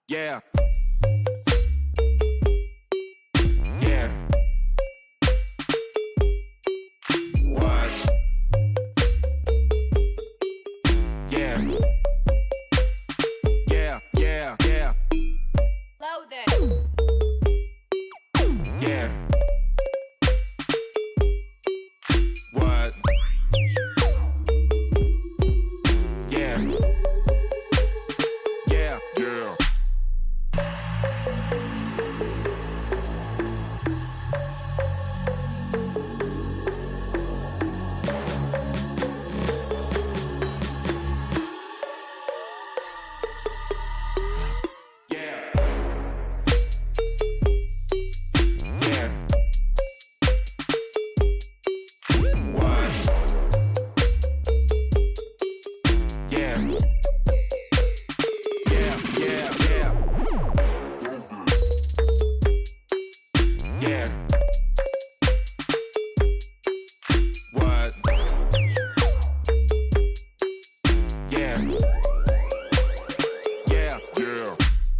Yeah. Yeah. What? Yeah. Yeah, yeah, yeah. Loaded. Yeah. What? Yeah. Yeah, yeah. Yeah. Yeah. What? Yeah. Yeah, yeah, yeah. Yeah. What? Yeah. Yeah, yeah.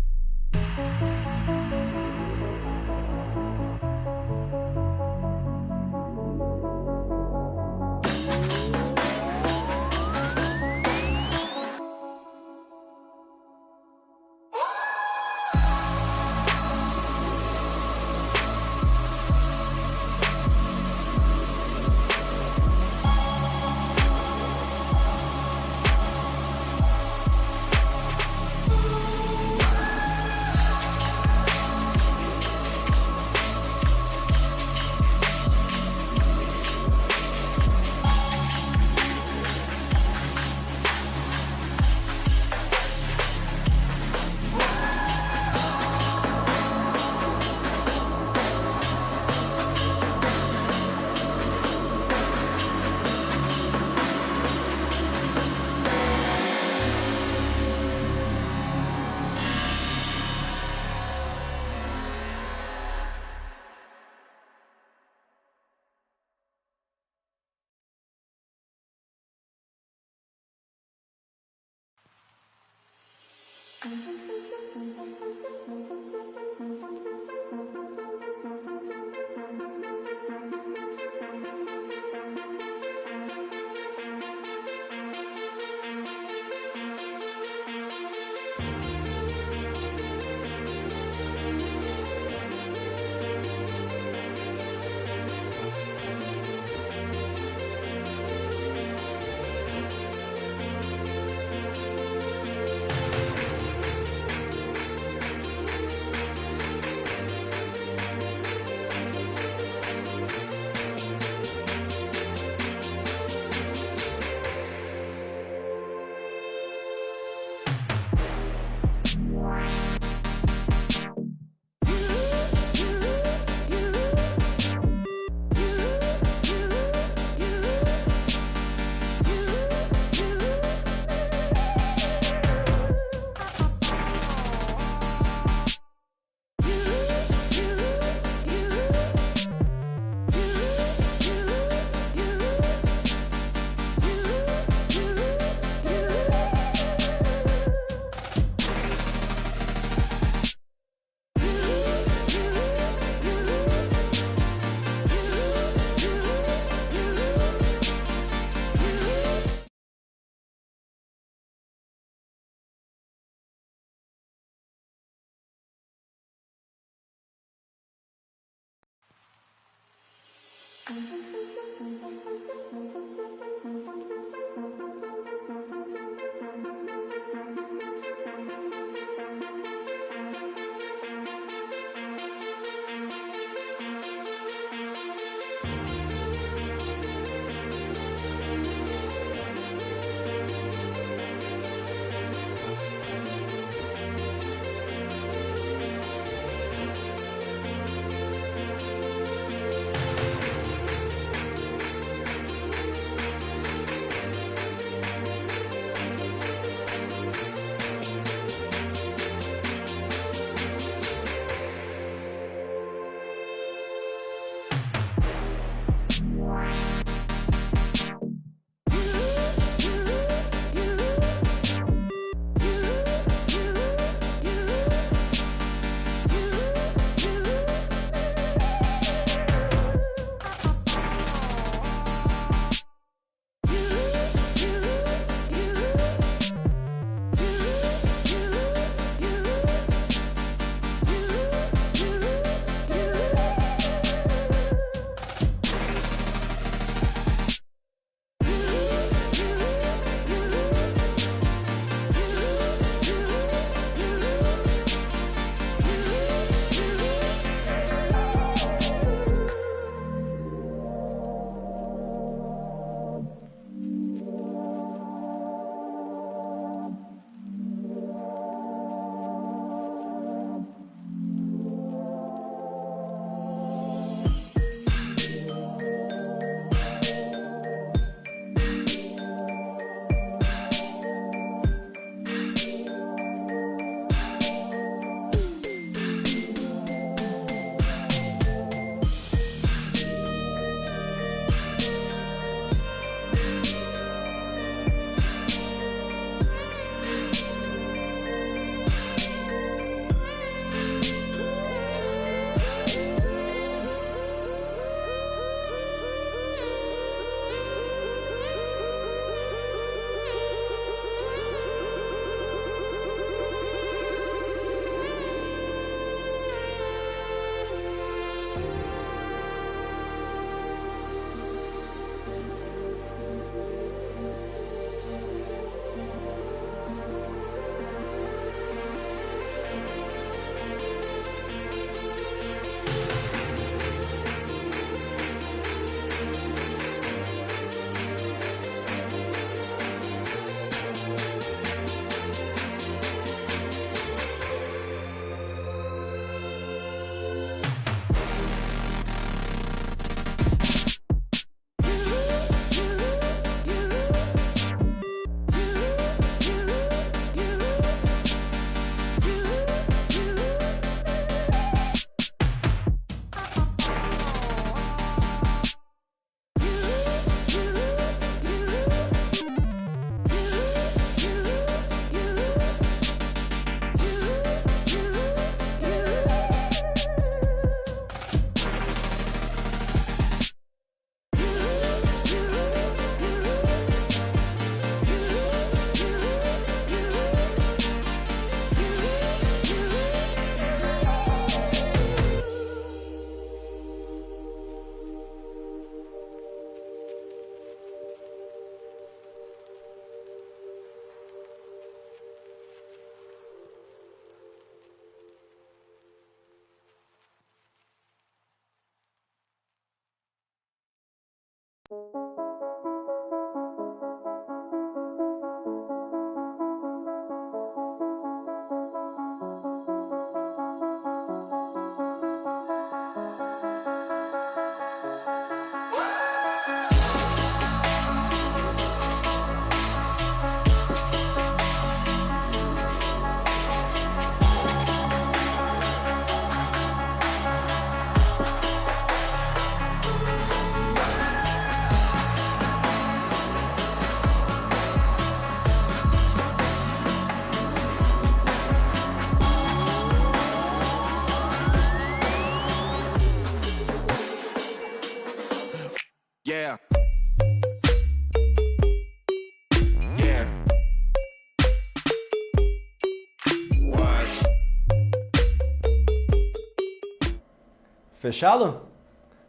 Fechado?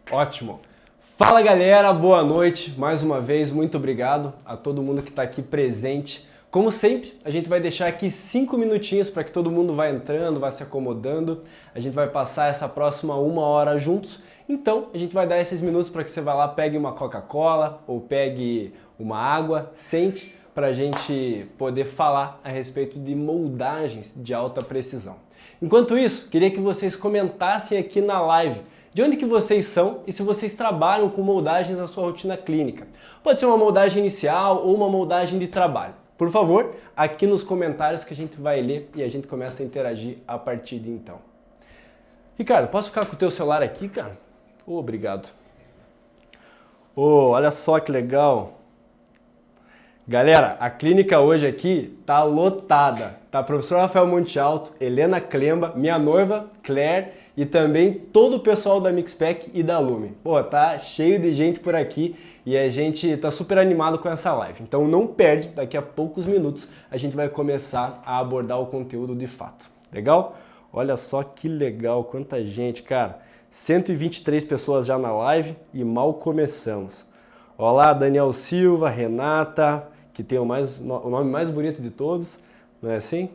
Ótimo! Fala galera, boa noite, mais uma vez, muito obrigado a todo mundo que está aqui presente. Como sempre, a gente vai deixar aqui 5 minutinhos para que todo mundo vá entrando, vá se acomodando. A gente vai passar essa próxima 1 hora juntos, então a gente vai dar esses minutos para que você vá lá, pegue uma Coca-Cola ou pegue uma água, sente para a gente poder falar a respeito de moldagens de alta precisão. Enquanto isso, queria que vocês comentassem aqui na live de onde que vocês são e se vocês trabalham com moldagens na sua rotina clínica. Pode ser uma moldagem inicial ou uma moldagem de trabalho. Por favor, aqui nos comentários que a gente vai ler e a gente começa a interagir a partir de então. Ricardo, posso ficar com o teu celular aqui, cara? Obrigado. Olha só que legal. Galera, a clínica hoje aqui tá lotada. Tá professor Rafael Monte Alto, Helena Klemba, minha noiva Claire e também todo o pessoal da Mixpack e da Lume. Pô, tá cheio de gente por aqui e a gente tá super animado com essa live. Então não perde, daqui a poucos minutos a gente vai começar a abordar o conteúdo de fato. Legal? Olha só que legal, quanta gente, cara. 123 pessoas já na live e mal começamos. Olá, Daniel Silva, Renata, que tem o nome mais bonito de todos, não é assim?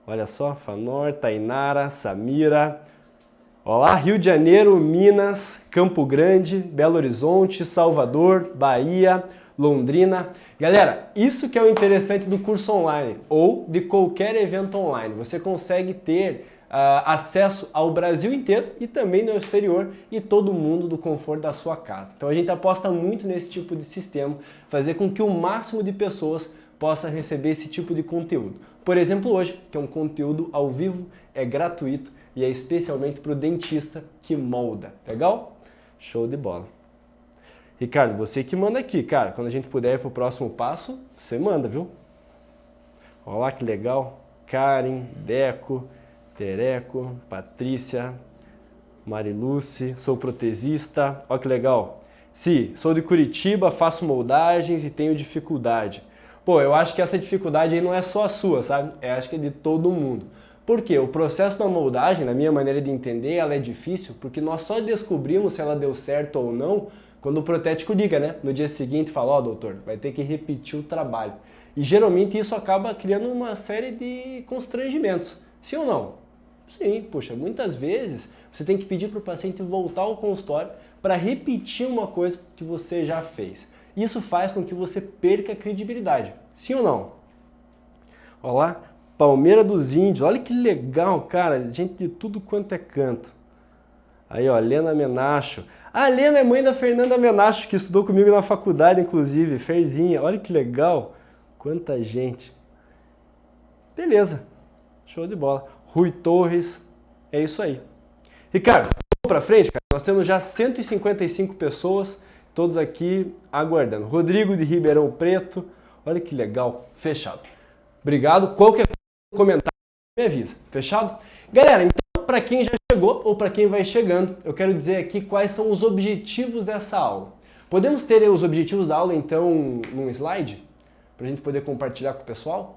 Olha só, Fanor, Tainara, Samira. Olá, Rio de Janeiro, Minas, Campo Grande, Belo Horizonte, Salvador, Bahia, Londrina. Galera, isso que é o interessante do curso online ou de qualquer evento online. Você consegue ter acesso ao Brasil inteiro e também no exterior e todo mundo do conforto da sua casa. Então a gente aposta muito nesse tipo de sistema, fazer com que o máximo de pessoas possa receber esse tipo de conteúdo. Por exemplo, hoje, que é um conteúdo ao vivo, é gratuito e é especialmente para o dentista que molda. Legal? Show de bola. Ricardo, você que manda aqui, cara. Quando a gente puder ir para o próximo passo, você manda, viu? Olha lá que legal. Karen, Deco, Tereco, Patrícia, Mariluce, sou protesista. Olha que legal. Si, sou de Curitiba, faço moldagens e tenho dificuldade. Pô, eu acho que essa dificuldade aí não é só a sua, sabe? Eu acho que é de todo mundo. Por quê? O processo da moldagem, na minha maneira de entender, ela é difícil porque nós só descobrimos se ela deu certo ou não quando o protético liga, né? No dia seguinte fala, ó, doutor, vai ter que repetir o trabalho. E geralmente isso acaba criando uma série de constrangimentos. Sim ou não? Sim, poxa, muitas vezes você tem que pedir para o paciente voltar ao consultório para repetir uma coisa que você já fez. Isso faz com que você perca a credibilidade. Sim ou não? Olha lá, Palmeira dos Índios, olha que legal, cara, gente de tudo quanto é canto. Aí, ó, Lena Menacho. A Lena é mãe da Fernanda Menacho, que estudou comigo na faculdade, inclusive, Ferzinha, olha que legal, quanta gente. Beleza, show de bola. Rui Torres, é isso aí. Ricardo, vamos pra frente, cara. Nós temos já 155 pessoas, todos aqui aguardando. Rodrigo de Ribeirão Preto, olha que legal, fechado. Obrigado, qualquer comentário me avisa, fechado? Galera, então para quem já chegou ou para quem vai chegando, eu quero dizer aqui quais são os objetivos dessa aula. Podemos ter os objetivos da aula então num slide? Para a gente poder compartilhar com o pessoal?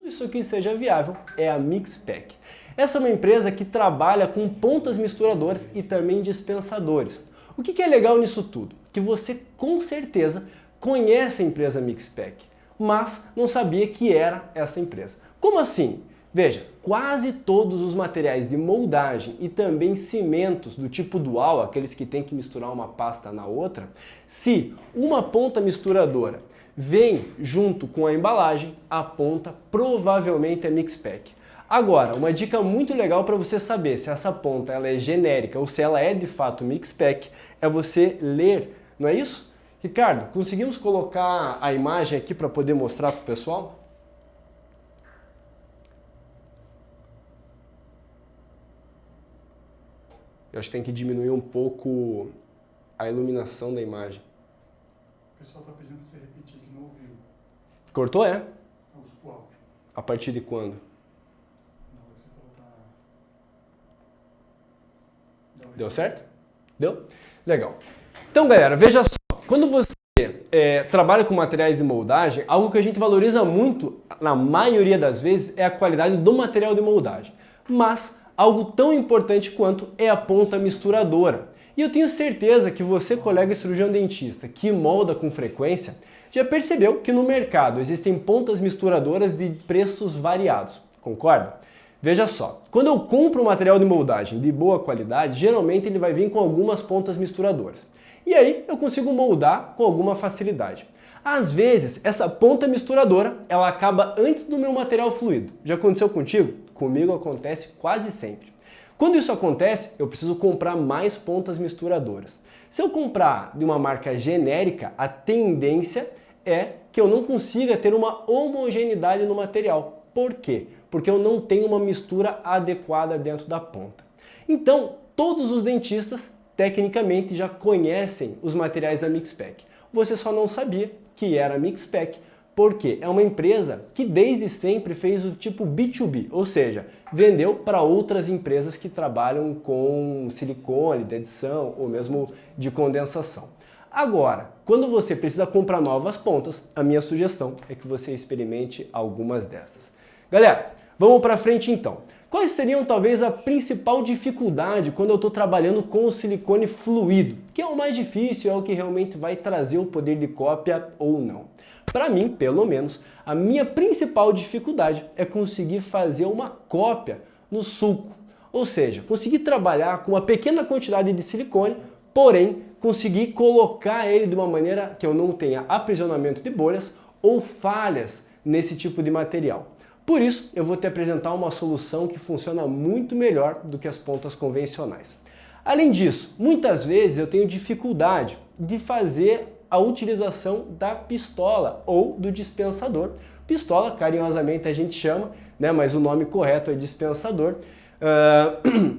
Isso aqui seja viável é a Mixpack. Essa é uma empresa que trabalha com pontas misturadoras e também dispensadores. O que é legal nisso tudo? Que você com certeza conhece a empresa Mixpack, mas não sabia que era essa empresa. Como assim? Veja, quase todos os materiais de moldagem e também cimentos do tipo dual, aqueles que tem que misturar uma pasta na outra, se uma ponta misturadora vem junto com a embalagem, a ponta provavelmente é Mixpack. Agora, uma dica muito legal para você saber se essa ponta ela é genérica ou se ela é de fato Mixpack, é você ler, não é isso? Ricardo, conseguimos colocar a imagem aqui para poder mostrar para o pessoal? Eu acho que tem que diminuir um pouco a iluminação da imagem. O pessoal está pedindo para você repetir que não ouviu. Cortou, é? Vamos pro áudio. A partir de quando? Na hora que você falou tá... Deu certo? Deu? Legal. Então, galera, veja só. Quando você trabalha com materiais de moldagem, algo que a gente valoriza muito, na maioria das vezes, é a qualidade do material de moldagem. Mas algo tão importante quanto é a ponta misturadora. E eu tenho certeza que você, colega cirurgião dentista, que molda com frequência, já percebeu que no mercado existem pontas misturadoras de preços variados. Concorda? Veja só, quando eu compro um material de moldagem de boa qualidade, geralmente ele vai vir com algumas pontas misturadoras. E aí eu consigo moldar com alguma facilidade. Às vezes, essa ponta misturadora, ela acaba antes do meu material fluido. Já aconteceu contigo? Comigo acontece quase sempre. Quando isso acontece, eu preciso comprar mais pontas misturadoras. Se eu comprar de uma marca genérica, a tendência é que eu não consiga ter uma homogeneidade no material. Por quê? Porque eu não tenho uma mistura adequada dentro da ponta. Então, todos os dentistas, tecnicamente, já conhecem os materiais da Mixpac. Você só não sabia que era a Mixpac, porque é uma empresa que desde sempre fez o tipo B2B, ou seja, vendeu para outras empresas que trabalham com silicone, de adição ou mesmo de condensação. Agora, quando você precisa comprar novas pontas, a minha sugestão é que você experimente algumas dessas. Galera, vamos para frente então. Quais seriam talvez a principal dificuldade quando eu estou trabalhando com o silicone fluido? Que é o mais difícil, é o que realmente vai trazer o poder de cópia ou não. Para mim, pelo menos, a minha principal dificuldade é conseguir fazer uma cópia no sulco. Ou seja, conseguir trabalhar com uma pequena quantidade de silicone, porém conseguir colocar ele de uma maneira que eu não tenha aprisionamento de bolhas ou falhas nesse tipo de material. Por isso, eu vou te apresentar uma solução que funciona muito melhor do que as pontas convencionais. Além disso, muitas vezes eu tenho dificuldade de fazer a utilização da pistola ou do dispensador. Pistola, carinhosamente a gente chama, né, mas o nome correto é dispensador.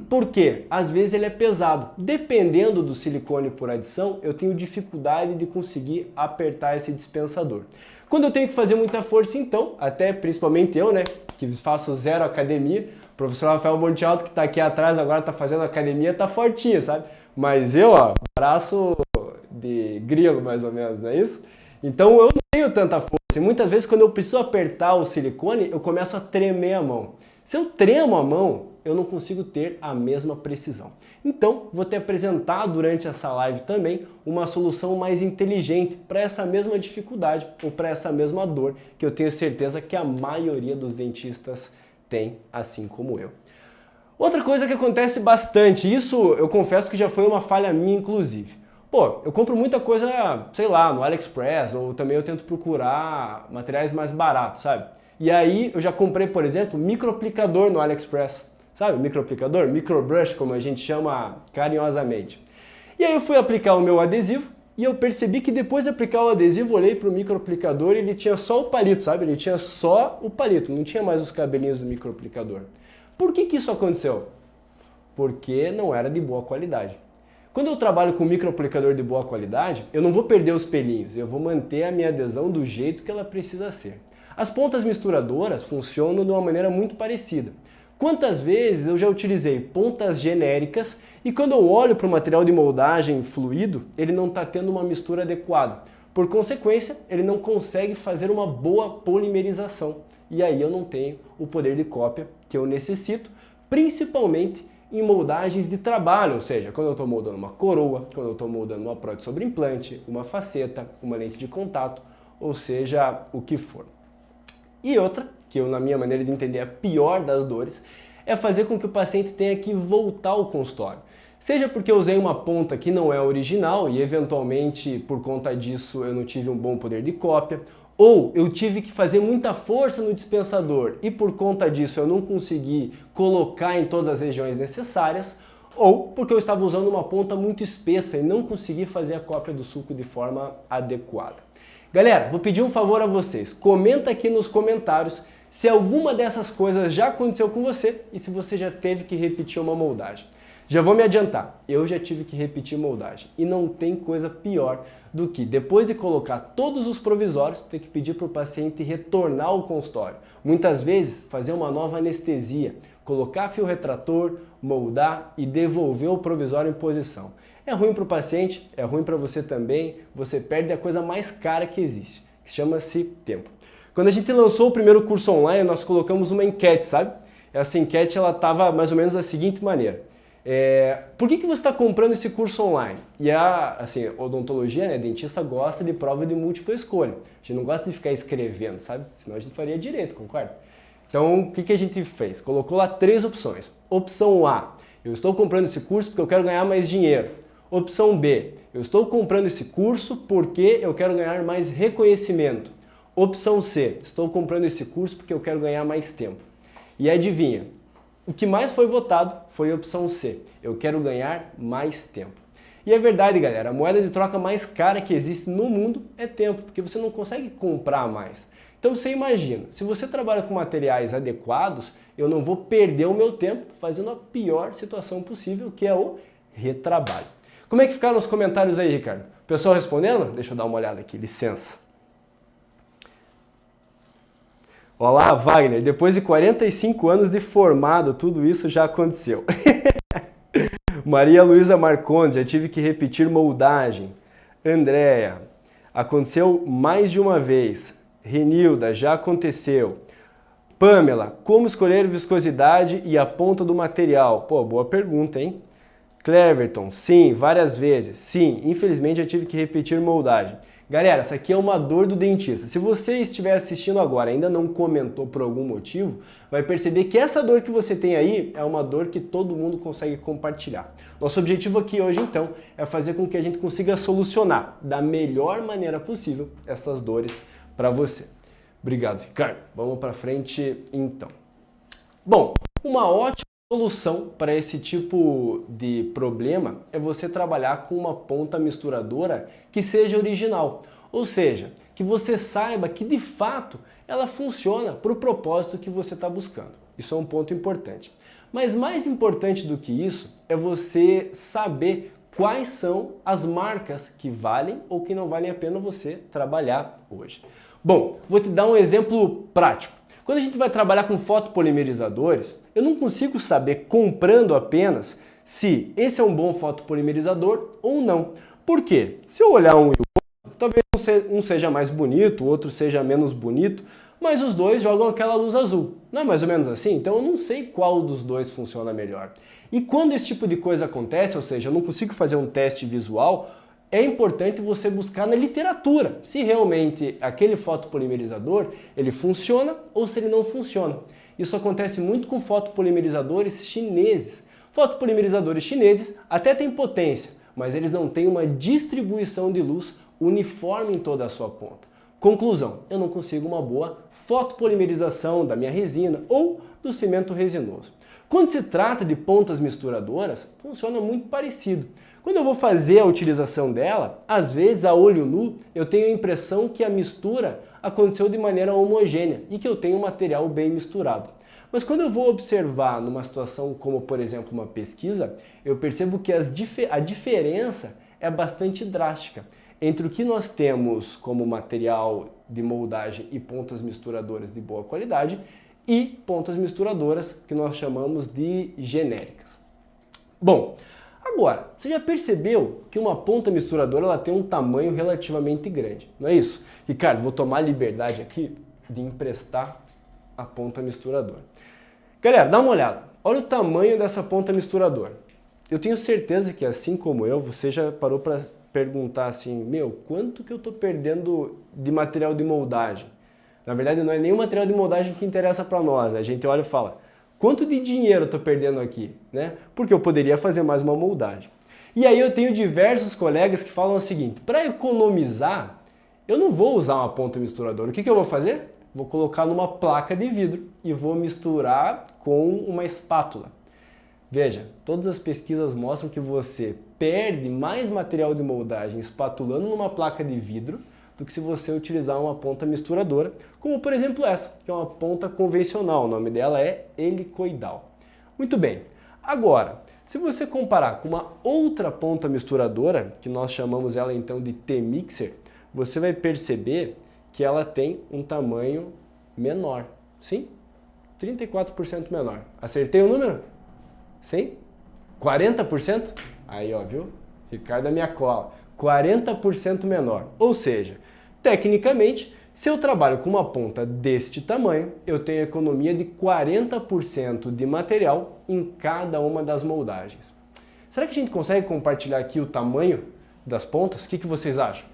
Porque às vezes ele é pesado. Dependendo do silicone por adição, eu tenho dificuldade de conseguir apertar esse dispensador. Quando eu tenho que fazer muita força, então, até principalmente eu, né, que faço zero academia, o professor Rafael Monte Alto, que está aqui atrás agora está fazendo academia, tá fortinho, sabe? Mas eu, ó, braço de grilo mais ou menos, não é isso? Então eu não tenho tanta força e muitas vezes quando eu preciso apertar o silicone, eu começo a tremer a mão. Se eu tremo a mão, eu não consigo ter a mesma precisão. Então, vou te apresentar durante essa live também uma solução mais inteligente para essa mesma dificuldade ou para essa mesma dor que eu tenho certeza que a maioria dos dentistas tem, assim como eu. Outra coisa que acontece bastante, isso eu confesso que já foi uma falha minha inclusive. Pô, eu compro muita coisa, sei lá, no AliExpress ou também eu tento procurar materiais mais baratos, sabe? E aí eu já comprei, por exemplo, microaplicador no AliExpress. Sabe, microaplicador, microbrush, como a gente chama carinhosamente. E aí eu fui aplicar o meu adesivo e eu percebi que depois de aplicar o adesivo, olhei para o microaplicador e ele tinha só o palito, sabe? Ele tinha só o palito, não tinha mais os cabelinhos do microaplicador. Por que isso aconteceu? Porque não era de boa qualidade. Quando eu trabalho com microaplicador de boa qualidade, eu não vou perder os pelinhos, eu vou manter a minha adesão do jeito que ela precisa ser. As pontas misturadoras funcionam de uma maneira muito parecida. Quantas vezes eu já utilizei pontas genéricas e quando eu olho para o material de moldagem fluido, ele não está tendo uma mistura adequada. Por consequência, ele não consegue fazer uma boa polimerização. E aí eu não tenho o poder de cópia que eu necessito, principalmente em moldagens de trabalho, ou seja, quando eu estou moldando uma coroa, quando eu estou moldando uma prótese sobre implante, uma faceta, uma lente de contato, ou seja, o que for. E outra, que eu, na minha maneira de entender, é a pior das dores, é fazer com que o paciente tenha que voltar ao consultório. Seja porque eu usei uma ponta que não é original e eventualmente por conta disso eu não tive um bom poder de cópia, ou eu tive que fazer muita força no dispensador e por conta disso eu não consegui colocar em todas as regiões necessárias, ou porque eu estava usando uma ponta muito espessa e não consegui fazer a cópia do sulco de forma adequada. Galera, vou pedir um favor a vocês, comenta aqui nos comentários se alguma dessas coisas já aconteceu com você e se você já teve que repetir uma moldagem. Já vou me adiantar, eu já tive que repetir moldagem e não tem coisa pior do que, depois de colocar todos os provisórios, ter que pedir para o paciente retornar ao consultório. Muitas vezes, fazer uma nova anestesia, colocar fio retrator, moldar e devolver o provisório em posição. É ruim para o paciente, é ruim para você também, você perde a coisa mais cara que existe, que chama-se tempo. Quando a gente lançou o primeiro curso online, nós colocamos uma enquete, sabe? Essa enquete ela estava mais ou menos da seguinte maneira. Por que você está comprando esse curso online? E assim, odontologia, né, dentista gosta de prova de múltipla escolha. A gente não gosta de ficar escrevendo, sabe? Senão a gente faria direito, concorda? Então, o que a gente fez? Colocou lá 3 opções. Opção A, eu estou comprando esse curso porque eu quero ganhar mais dinheiro. Opção B, eu estou comprando esse curso porque eu quero ganhar mais reconhecimento. Opção C, estou comprando esse curso porque eu quero ganhar mais tempo. E adivinha? O que mais foi votado foi a opção C. Eu quero ganhar mais tempo. E é verdade, galera, a moeda de troca mais cara que existe no mundo é tempo, porque você não consegue comprar mais. Então você imagina, se você trabalha com materiais adequados, eu não vou perder o meu tempo fazendo a pior situação possível, que é o retrabalho. Como é que ficaram os comentários aí, Ricardo? O pessoal respondendo? Deixa eu dar uma olhada aqui, licença. Olá, Wagner, depois de 45 anos de formado, tudo isso já aconteceu. Maria Luísa Marconde, já tive que repetir moldagem. Andréia, aconteceu mais de uma vez. Renilda, já aconteceu. Pamela, como escolher viscosidade e a ponta do material? Pô, boa pergunta, hein? Cleverton, sim, várias vezes. Sim, infelizmente já tive que repetir moldagem. Galera, essa aqui é uma dor do dentista. Se você estiver assistindo agora e ainda não comentou por algum motivo, vai perceber que essa dor que você tem aí é uma dor que todo mundo consegue compartilhar. Nosso objetivo aqui hoje, então, é fazer com que a gente consiga solucionar da melhor maneira possível essas dores para você. Obrigado, Ricardo. Vamos para frente, então. Bom, uma ótima solução para esse tipo de problema é você trabalhar com uma ponta misturadora que seja original, ou seja, que você saiba que de fato ela funciona para o propósito que você está buscando. Isso é um ponto importante. Mas mais importante do que isso é você saber quais são as marcas que valem ou que não valem a pena você trabalhar hoje. Bom, vou te dar um exemplo prático. Quando a gente vai trabalhar com fotopolimerizadores, eu não consigo saber, comprando apenas, se esse é um bom fotopolimerizador ou não. Por quê? Se eu olhar um e o outro, talvez um seja mais bonito, o outro seja menos bonito, mas os dois jogam aquela luz azul. Não é mais ou menos assim? Então eu não sei qual dos dois funciona melhor. E quando esse tipo de coisa acontece, ou seja, eu não consigo fazer um teste visual, é importante você buscar na literatura se realmente aquele fotopolimerizador ele funciona ou se ele não funciona. Isso acontece muito com fotopolimerizadores chineses. Fotopolimerizadores chineses até têm potência, mas eles não têm uma distribuição de luz uniforme em toda a sua ponta. Conclusão, eu não consigo uma boa fotopolimerização da minha resina ou do cimento resinoso. Quando se trata de pontas misturadoras, funciona muito parecido. Quando eu vou fazer a utilização dela, às vezes a olho nu eu tenho a impressão que a mistura aconteceu de maneira homogênea e que eu tenho um material bem misturado. Mas quando eu vou observar numa situação como, por exemplo, uma pesquisa, eu percebo que a diferença é bastante drástica entre o que nós temos como material de moldagem e pontas misturadoras de boa qualidade e pontas misturadoras que nós chamamos de genéricas. Bom, agora, você já percebeu que uma ponta misturadora ela tem um tamanho relativamente grande, não é isso? Ricardo, vou tomar a liberdade aqui de emprestar a ponta misturadora. Galera, dá uma olhada. Olha o tamanho dessa ponta misturadora. Eu tenho certeza que, assim como eu, você já parou para perguntar assim, quanto que eu estou perdendo de material de moldagem? Na verdade, não é nem o material de moldagem que interessa para nós. A gente olha e fala, quanto de dinheiro eu estou perdendo aqui? Né? Porque eu poderia fazer mais uma moldagem. E aí eu tenho diversos colegas que falam o seguinte, para economizar, eu não vou usar uma ponta misturadora. O que eu vou fazer? Vou colocar numa placa de vidro e vou misturar com uma espátula. Veja, todas as pesquisas mostram que você perde mais material de moldagem espatulando numa placa de vidro do que se você utilizar uma ponta misturadora, como por exemplo essa, que é uma ponta convencional, o nome dela é helicoidal. Muito bem, agora, Se você comparar com uma outra ponta misturadora, que nós chamamos ela então de T-Mixer, você vai perceber que ela tem um tamanho menor. Sim, 34% menor. Acertei o número? Sim? 40%? Aí, ó, viu? Ricardo é minha cola. 40% menor. Ou seja, tecnicamente, se eu trabalho com uma ponta deste tamanho, eu tenho economia de 40% de material em cada uma das moldagens. Será que a gente consegue compartilhar aqui o tamanho das pontas? O que vocês acham?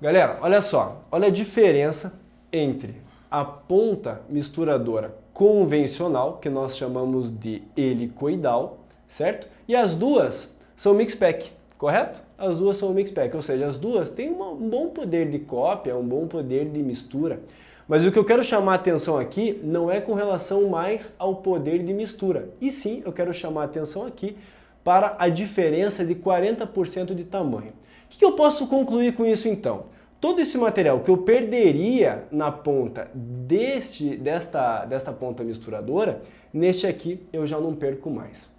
Galera, olha só. Olha a diferença entre a ponta misturadora convencional, que nós chamamos de helicoidal, certo? E as duas são mix-pack, correto? As duas são mix-pack, ou seja, as duas têm um bom poder de cópia, um bom poder de mistura. Mas o que eu quero chamar a atenção aqui não é com relação mais ao poder de mistura, e sim, eu quero chamar a atenção aqui para a diferença de 40% de tamanho. O que eu posso concluir com isso então? Todo esse material que eu perderia na ponta desta ponta misturadora, neste aqui eu já não perco mais.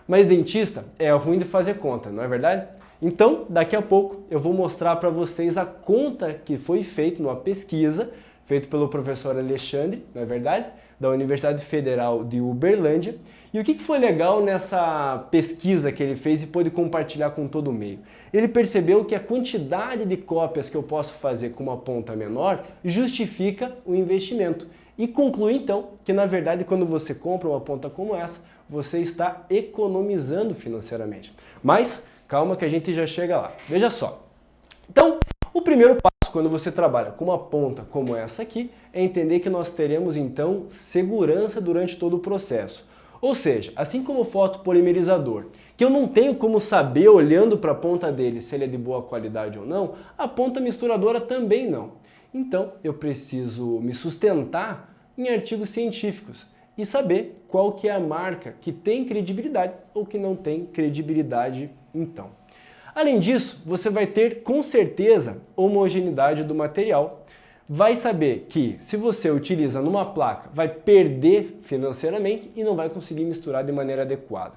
Mas dentista é ruim de fazer conta, não é verdade? Então, daqui a pouco eu vou mostrar para vocês a conta que foi feita numa pesquisa, feita pelo professor Alexandre, não é verdade? Da Universidade Federal de Uberlândia. E o que foi legal nessa pesquisa que ele fez e pôde compartilhar com todo o meio? Ele percebeu que a quantidade de cópias que eu posso fazer com uma ponta menor justifica o investimento. E conclui então que na verdade quando você compra uma ponta como essa, você está economizando financeiramente. Mas calma que a gente já chega lá. Veja só. Então, o primeiro passo quando você trabalha com uma ponta como essa aqui é entender que nós teremos então segurança durante todo o processo. Ou seja, assim como o fotopolimerizador, que eu não tenho como saber olhando para a ponta dele se ele é de boa qualidade ou não, a ponta misturadora também não. Então eu preciso me sustentar em artigos científicos e saber qual que é a marca que tem credibilidade ou que não tem credibilidade então. Além disso, você vai ter com certeza homogeneidade do material. Vai saber que se você utiliza numa placa, vai perder financeiramente e não vai conseguir misturar de maneira adequada.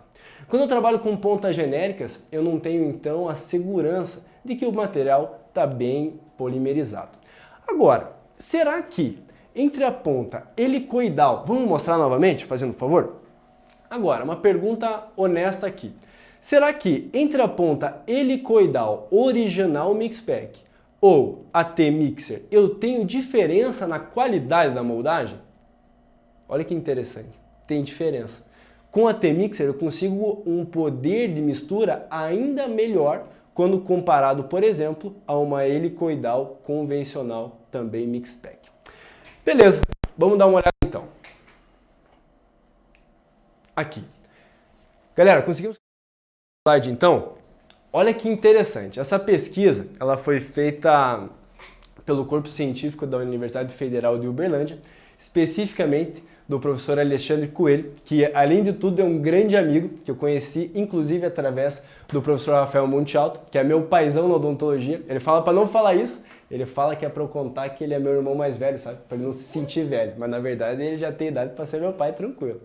Quando eu trabalho com pontas genéricas, eu não tenho então a segurança de que o material está bem polimerizado. Agora, será que entre a ponta helicoidal, vamos mostrar novamente, fazendo um favor? Agora, uma pergunta honesta aqui. Será que entre a ponta helicoidal original mix-pack ou a T-Mixer, eu tenho diferença na qualidade da moldagem? Olha que interessante, tem diferença. Com a T-Mixer eu consigo um poder de mistura ainda melhor quando comparado, por exemplo, a uma helicoidal convencional, também mix-pack. Beleza, vamos dar uma olhada então. Aqui. Galera, conseguimos slide então? Olha que interessante, essa pesquisa ela foi feita pelo corpo científico da Universidade Federal de Uberlândia, especificamente do professor Alexandre Coelho, que além de tudo é um grande amigo, que eu conheci inclusive através do professor Rafael Monte Alto, que é meu paizão na odontologia. Ele fala para não falar isso, ele fala que é para eu contar que ele é meu irmão mais velho, sabe? Para ele não se sentir velho, mas na verdade ele já tem idade para ser meu pai, tranquilo.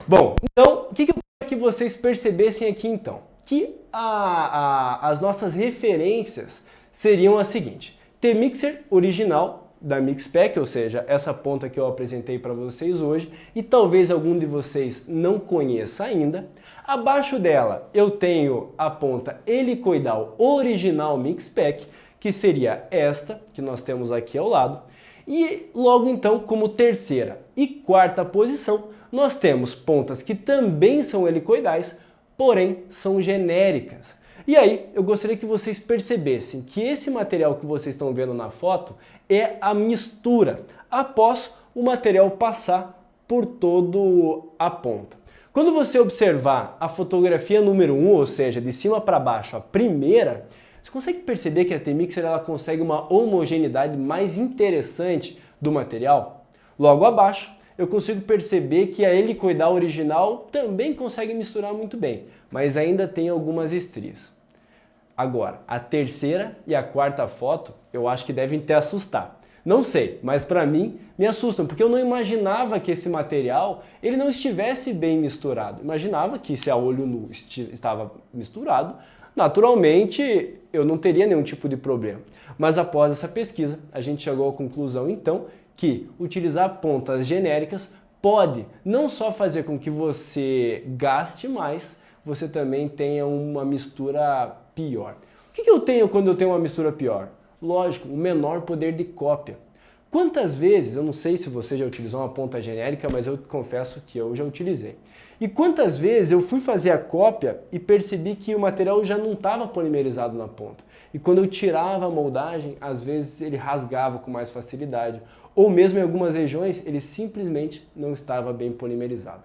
Bom, então, o que eu queria que vocês percebessem aqui então? Que as nossas referências seriam as seguintes: T-Mixer original da Mix-Pack, ou seja, essa ponta que eu apresentei para vocês hoje, e talvez algum de vocês não conheça ainda. Abaixo dela eu tenho a ponta helicoidal original Mix-Pack, que seria esta que nós temos aqui ao lado. E logo então, como terceira e quarta posição, nós temos pontas que também são helicoidais, porém são genéricas. E aí eu gostaria que vocês percebessem que esse material que vocês estão vendo na foto é a mistura após o material passar por toda a ponta. Quando você observar a fotografia número 1, ou seja, de cima para baixo, a primeira, você consegue perceber que a T-Mixer ela consegue uma homogeneidade mais interessante do material? Logo abaixo, eu consigo perceber que a helicoidal original também consegue misturar muito bem, mas ainda tem algumas estrias. Agora, a terceira e a quarta foto, eu acho que devem te assustar. Não sei, mas para mim me assustam, porque eu não imaginava que esse material ele não estivesse bem misturado. Imaginava que se a olho nu estava misturado, naturalmente eu não teria nenhum tipo de problema. Mas após essa pesquisa, a gente chegou à conclusão então que utilizar pontas genéricas pode não só fazer com que você gaste mais, você também tenha uma mistura pior. O que eu tenho quando eu tenho uma mistura pior? Lógico, o menor poder de cópia. Quantas vezes, eu não sei se você já utilizou uma ponta genérica, mas eu confesso que eu já utilizei. E quantas vezes eu fui fazer a cópia e percebi que o material já não estava polimerizado na ponta. E quando eu tirava a moldagem, às vezes ele rasgava com mais facilidade. Ou mesmo em algumas regiões, ele simplesmente não estava bem polimerizado.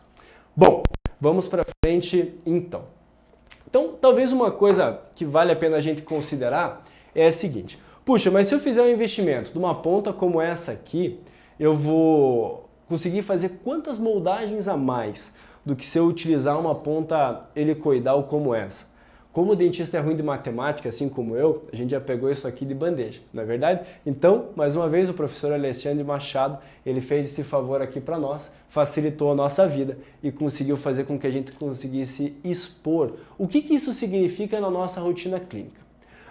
Bom, vamos para frente então. Então, talvez uma coisa que vale a pena a gente considerar é a seguinte. Puxa, mas se eu fizer um investimento de uma ponta como essa aqui, eu vou conseguir fazer quantas moldagens a mais do que se eu utilizar uma ponta helicoidal como essa? Como o dentista é ruim de matemática, assim como eu, a gente já pegou isso aqui de bandeja, não é verdade? Então, mais uma vez, o professor Alexandre Machado, ele fez esse favor aqui para nós, facilitou a nossa vida e conseguiu fazer com que a gente conseguisse expor o que isso significa na nossa rotina clínica.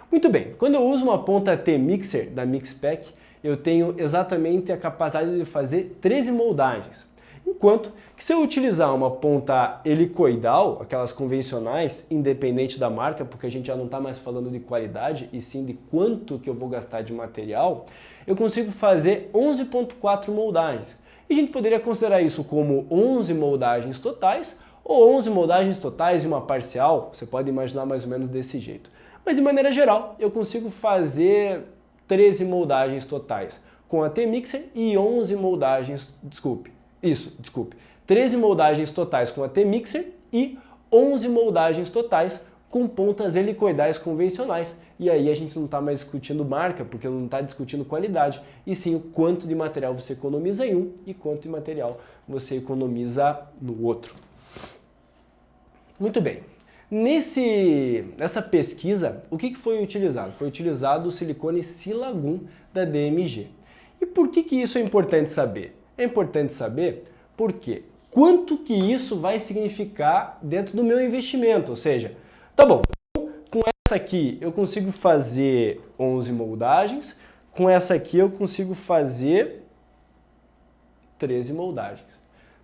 Muito bem, quando eu uso uma ponta T-Mixer da Mixpac, eu tenho exatamente a capacidade de fazer 13 moldagens. Enquanto que se eu utilizar uma ponta helicoidal, aquelas convencionais, independente da marca, porque a gente já não está mais falando de qualidade e sim de quanto que eu vou gastar de material, eu consigo fazer 11,4 moldagens. E a gente poderia considerar isso como 11 moldagens totais ou 11 moldagens totais e uma parcial, você pode imaginar mais ou menos desse jeito. Mas de maneira geral, eu consigo fazer 13 moldagens totais com a T-Mixer e 11 moldagens, 13 moldagens totais com a T-Mixer e 11 moldagens totais com pontas helicoidais convencionais. E aí a gente não está mais discutindo marca, porque não está discutindo qualidade, e sim o quanto de material você economiza em um e quanto de material você economiza no outro. Muito bem. Nessa pesquisa, o que foi utilizado? Foi utilizado o silicone Silagum da DMG. E por que isso é importante saber? É importante saber porque quanto que isso vai significar dentro do meu investimento. Ou seja, tá bom, com essa aqui eu consigo fazer 11 moldagens, com essa aqui eu consigo fazer 13 moldagens.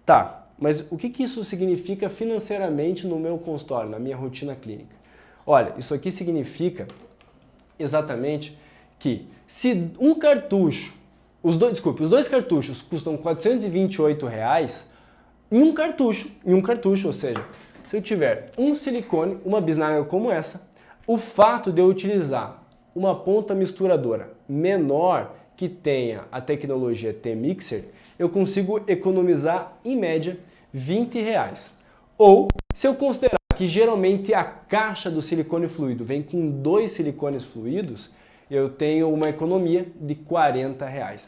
Tá. Mas o que isso significa financeiramente no meu consultório, na minha rotina clínica? Olha, isso aqui significa exatamente que se um cartucho, os dois cartuchos custam R$ 428 em um cartucho, ou seja, se eu tiver um silicone, uma bisnaga como essa, o fato de eu utilizar uma ponta misturadora menor que tenha a tecnologia T-Mixer, eu consigo economizar em média R$20. Ou, se eu considerar que geralmente a caixa do silicone fluido vem com 2 silicones fluidos, eu tenho uma economia de R$40.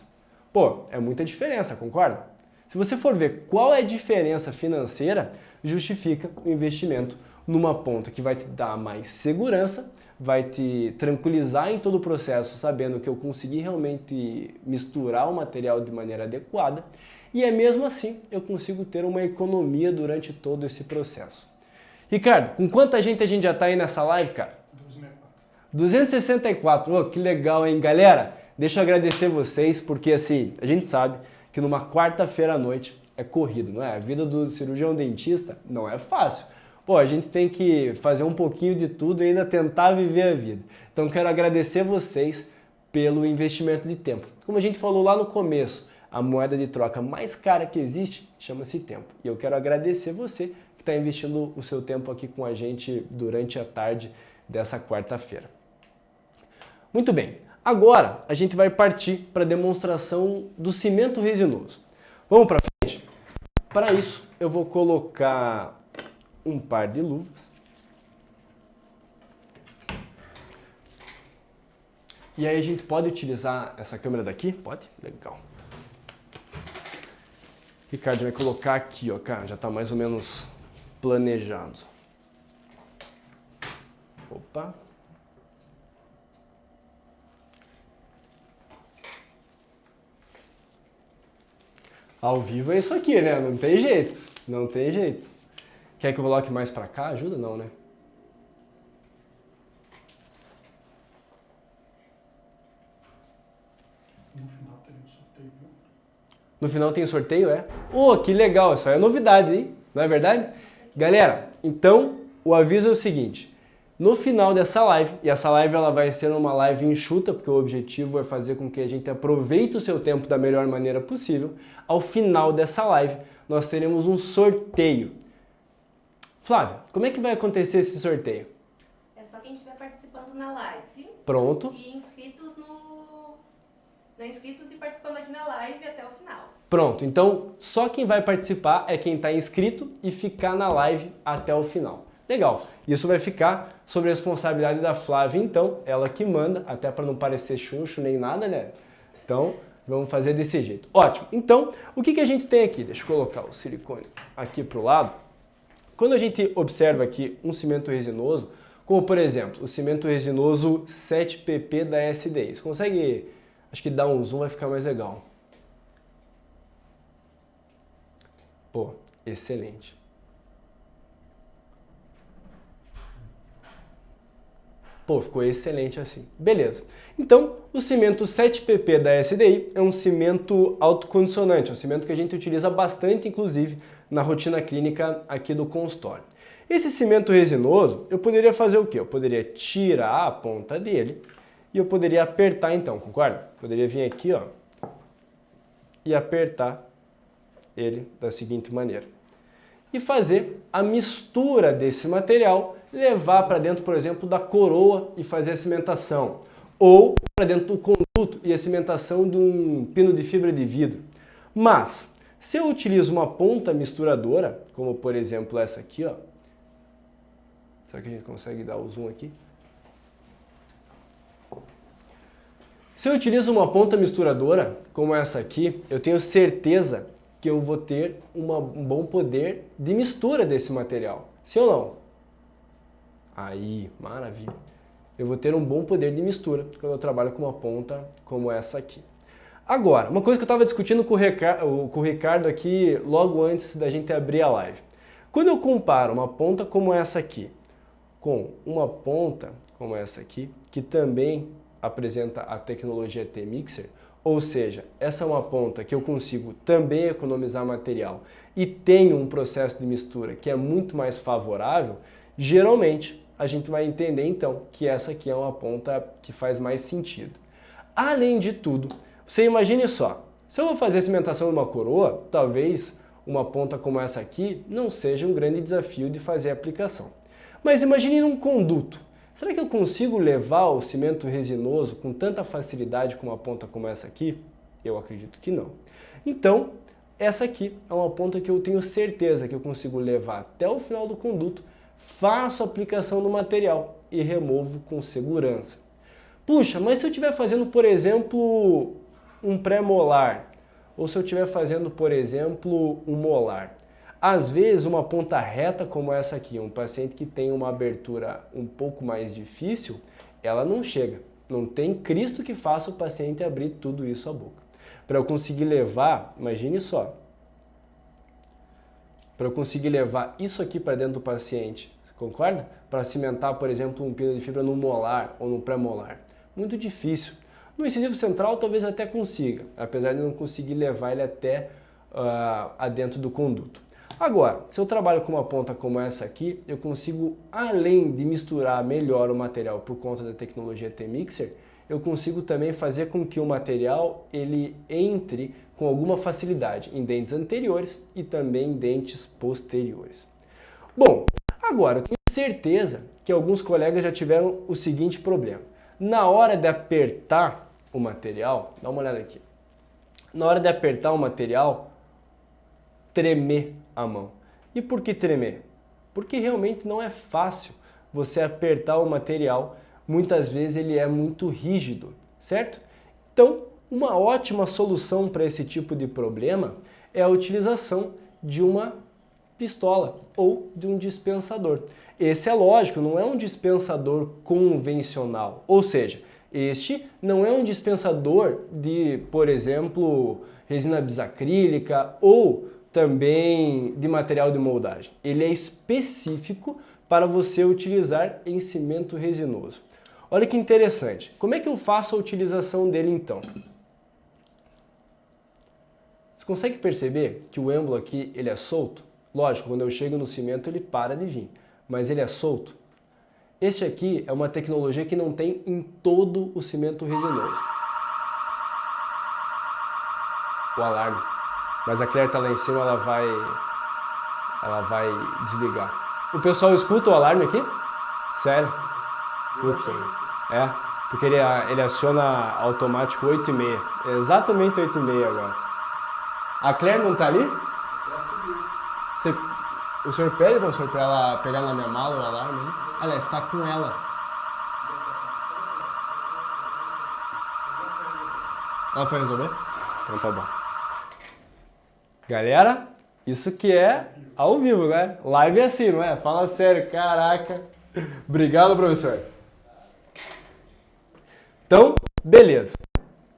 Pô, é muita diferença, concorda? Se você for ver qual é a diferença financeira, justifica o investimento numa ponta que vai te dar mais segurança, vai te tranquilizar em todo o processo, sabendo que eu consegui realmente misturar o material de maneira adequada, e é mesmo assim eu consigo ter uma economia durante todo esse processo. Ricardo, com quanta gente a gente já está aí nessa live, cara? 264. Oh, que legal, hein? Galera, deixa eu agradecer vocês, porque assim, a gente sabe que numa quarta-feira à noite é corrido, não é? A vida do cirurgião dentista não é fácil. Pô, a gente tem que fazer um pouquinho de tudo e ainda tentar viver a vida. Então quero agradecer vocês pelo investimento de tempo. Como a gente falou lá no começo, a moeda de troca mais cara que existe chama-se tempo. E eu quero agradecer você que está investindo o seu tempo aqui com a gente durante a tarde dessa quarta-feira. Muito bem, agora a gente vai partir para a demonstração do cimento resinoso. Vamos para frente? Para isso, eu vou colocar um par de luvas. E aí a gente pode utilizar essa câmera daqui? Pode? Legal. Ricardo vai colocar aqui, ó, cara, já está mais ou menos planejado. Opa. Ao vivo é isso aqui, né? Não tem jeito. Não tem jeito. Quer que eu coloque mais pra cá? Ajuda não, né? No final tem um sorteio, viu? No final tem sorteio, é? Oh, que legal, isso aí é novidade, hein? Não é verdade? Galera, então o aviso é o seguinte, no final dessa live, e essa live ela vai ser uma live enxuta, porque o objetivo é fazer com que a gente aproveite o seu tempo da melhor maneira possível, ao final dessa live nós teremos um sorteio. Flávia, como é que vai acontecer esse sorteio? É só quem estiver participando na live. Pronto. E inscritos inscritos e participando aqui na live até o final. Pronto, então só quem vai participar é quem está inscrito e ficar na live até o final. Legal, isso vai ficar sob responsabilidade da Flávia, então, ela que manda, até para não parecer chuncho nem nada, né? Então, vamos fazer desse jeito. Ótimo, então, o que a gente tem aqui? Deixa eu colocar o silicone aqui para o lado. Quando a gente observa aqui um cimento resinoso, como por exemplo, o cimento resinoso 7PP da SDI, você consegue, acho que dar um zoom vai ficar mais legal. Pô, excelente. Pô, ficou excelente assim. Beleza. Então, o cimento 7PP da SDI é um cimento autocondicionante, é um cimento que a gente utiliza bastante, inclusive, na rotina clínica aqui do consultório. Esse cimento resinoso, eu poderia fazer o quê? Eu poderia tirar a ponta dele e eu poderia apertar então, concorda? Poderia vir aqui, ó, e apertar ele da seguinte maneira. E fazer a mistura desse material, levar para dentro, por exemplo, da coroa e fazer a cimentação. Ou para dentro do conduto e a cimentação de um pino de fibra de vidro. Mas, se eu utilizo uma ponta misturadora, como por exemplo essa aqui, ó. Será que a gente consegue dar o zoom aqui? Se eu utilizo uma ponta misturadora, como essa aqui, eu tenho certeza que eu vou ter um bom poder de mistura desse material. Sim ou não? Aí, maravilha. Eu vou ter um bom poder de mistura quando eu trabalho com uma ponta como essa aqui. Agora, uma coisa que eu estava discutindo com o Ricardo aqui logo antes da gente abrir a live. Quando eu comparo uma ponta como essa aqui com uma ponta como essa aqui, que também apresenta a tecnologia T-Mixer, ou seja, essa é uma ponta que eu consigo também economizar material e tenho um processo de mistura que é muito mais favorável, geralmente a gente vai entender então que essa aqui é uma ponta que faz mais sentido. Além de tudo, você imagine só, se eu vou fazer a cimentação numa coroa, talvez uma ponta como essa aqui não seja um grande desafio de fazer a aplicação. Mas imagine num conduto. Será que eu consigo levar o cimento resinoso com tanta facilidade com uma ponta como essa aqui? Eu acredito que não. Então, essa aqui é uma ponta que eu tenho certeza que eu consigo levar até o final do conduto, faço a aplicação no material e removo com segurança. Puxa, mas se eu estiver fazendo, por exemplo, um pré-molar, ou se eu estiver fazendo, por exemplo, um molar, às vezes uma ponta reta como essa aqui, um paciente que tem uma abertura um pouco mais difícil, ela não chega. Não tem Cristo que faça o paciente abrir tudo isso a boca. Para eu conseguir levar, imagine só, para eu conseguir levar isso aqui para dentro do paciente, você concorda? Para cimentar, por exemplo, um pino de fibra no molar ou no pré-molar. Muito difícil. No incisivo central talvez eu até consiga, apesar de não conseguir levar ele até adentro do conduto. Agora, se eu trabalho com uma ponta como essa aqui, eu consigo, além de misturar melhor o material por conta da tecnologia T-Mixer, eu consigo também fazer com que o material ele entre com alguma facilidade em dentes anteriores e também em dentes posteriores. Bom, agora eu tenho certeza que alguns colegas já tiveram o seguinte problema. Na hora de apertar o material, dá uma olhada aqui, na hora de apertar o material, tremer a mão. E por que tremer? Porque realmente não é fácil você apertar o material, muitas vezes ele é muito rígido, certo? Então, uma ótima solução para esse tipo de problema é a utilização de uma pistola ou de um dispensador. Esse é lógico, não é um dispensador convencional, ou seja, Este não é um dispensador de, por exemplo, resina bisacrílica ou também de material de moldagem. Ele é específico para você utilizar em cimento resinoso. Olha que interessante. Como é que eu faço a utilização dele então? Você consegue perceber que o êmbolo aqui ele é solto? Lógico, quando eu chego no cimento ele para de vir, mas ele é solto. Este aqui é uma tecnologia que não tem em todo o cimento resinoso. O alarme. Mas a Claire está lá em cima, ela vai desligar. O pessoal escuta o alarme aqui? Sério? Putz, é, porque ele aciona automático 8h30. É exatamente 8h30 agora. A Claire não tá ali? O senhor pede, professor, para ela pegar na minha mala o alarme? Né? Aliás, está com ela. Ela foi resolver? Então tá bom. Galera, isso que é ao vivo, né? Live é assim, não é? Fala sério, caraca. Obrigado, professor. Então, beleza.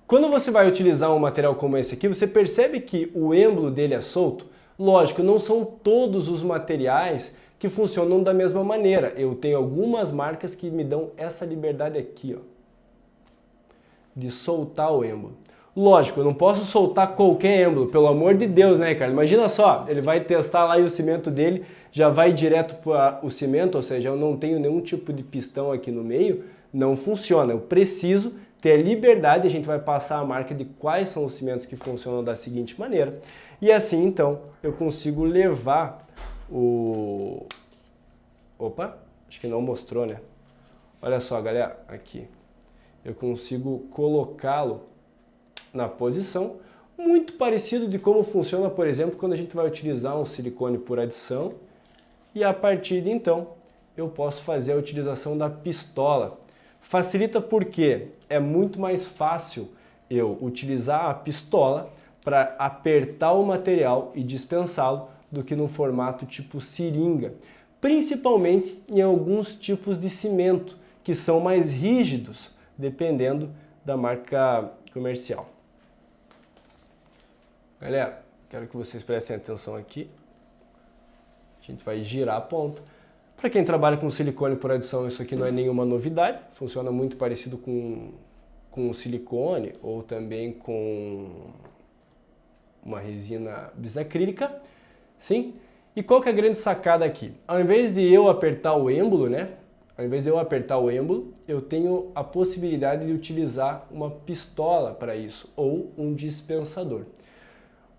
Quando você vai utilizar um material como esse aqui, você percebe que o êmbolo dele é solto? Lógico, não são todos os materiais que funcionam da mesma maneira. Eu tenho algumas marcas que me dão essa liberdade aqui, ó, de soltar o êmbolo. Lógico, eu não posso soltar qualquer êmbolo, pelo amor de Deus, né, cara? Imagina só, ele vai testar lá e o cimento dele já vai direto para o cimento, ou seja, eu não tenho nenhum tipo de pistão aqui no meio, não funciona. Eu preciso ter a liberdade, a gente vai passar a marca de quais são os cimentos que funcionam da seguinte maneira. E assim, então, eu consigo levar o... Opa, acho que não mostrou, né? Olha só, galera, aqui. Eu consigo colocá-lo na posição, muito parecido de como funciona, por exemplo, quando a gente vai utilizar um silicone por adição. E a partir de então, eu posso fazer a utilização da pistola. Facilita porque é muito mais fácil eu utilizar a pistola para apertar o material e dispensá-lo do que no formato tipo seringa, principalmente em alguns tipos de cimento que são mais rígidos, dependendo da marca comercial. Galera, quero que vocês prestem atenção aqui. A gente vai girar a ponta. Para quem trabalha com silicone por adição, isso aqui não é nenhuma novidade. Funciona muito parecido com silicone ou também com uma resina bisacrílica. Sim? E qual que é a grande sacada aqui? Ao invés de eu apertar o êmbolo, né? Ao invés de eu apertar o êmbolo, eu tenho a possibilidade de utilizar uma pistola para isso, ou um dispensador.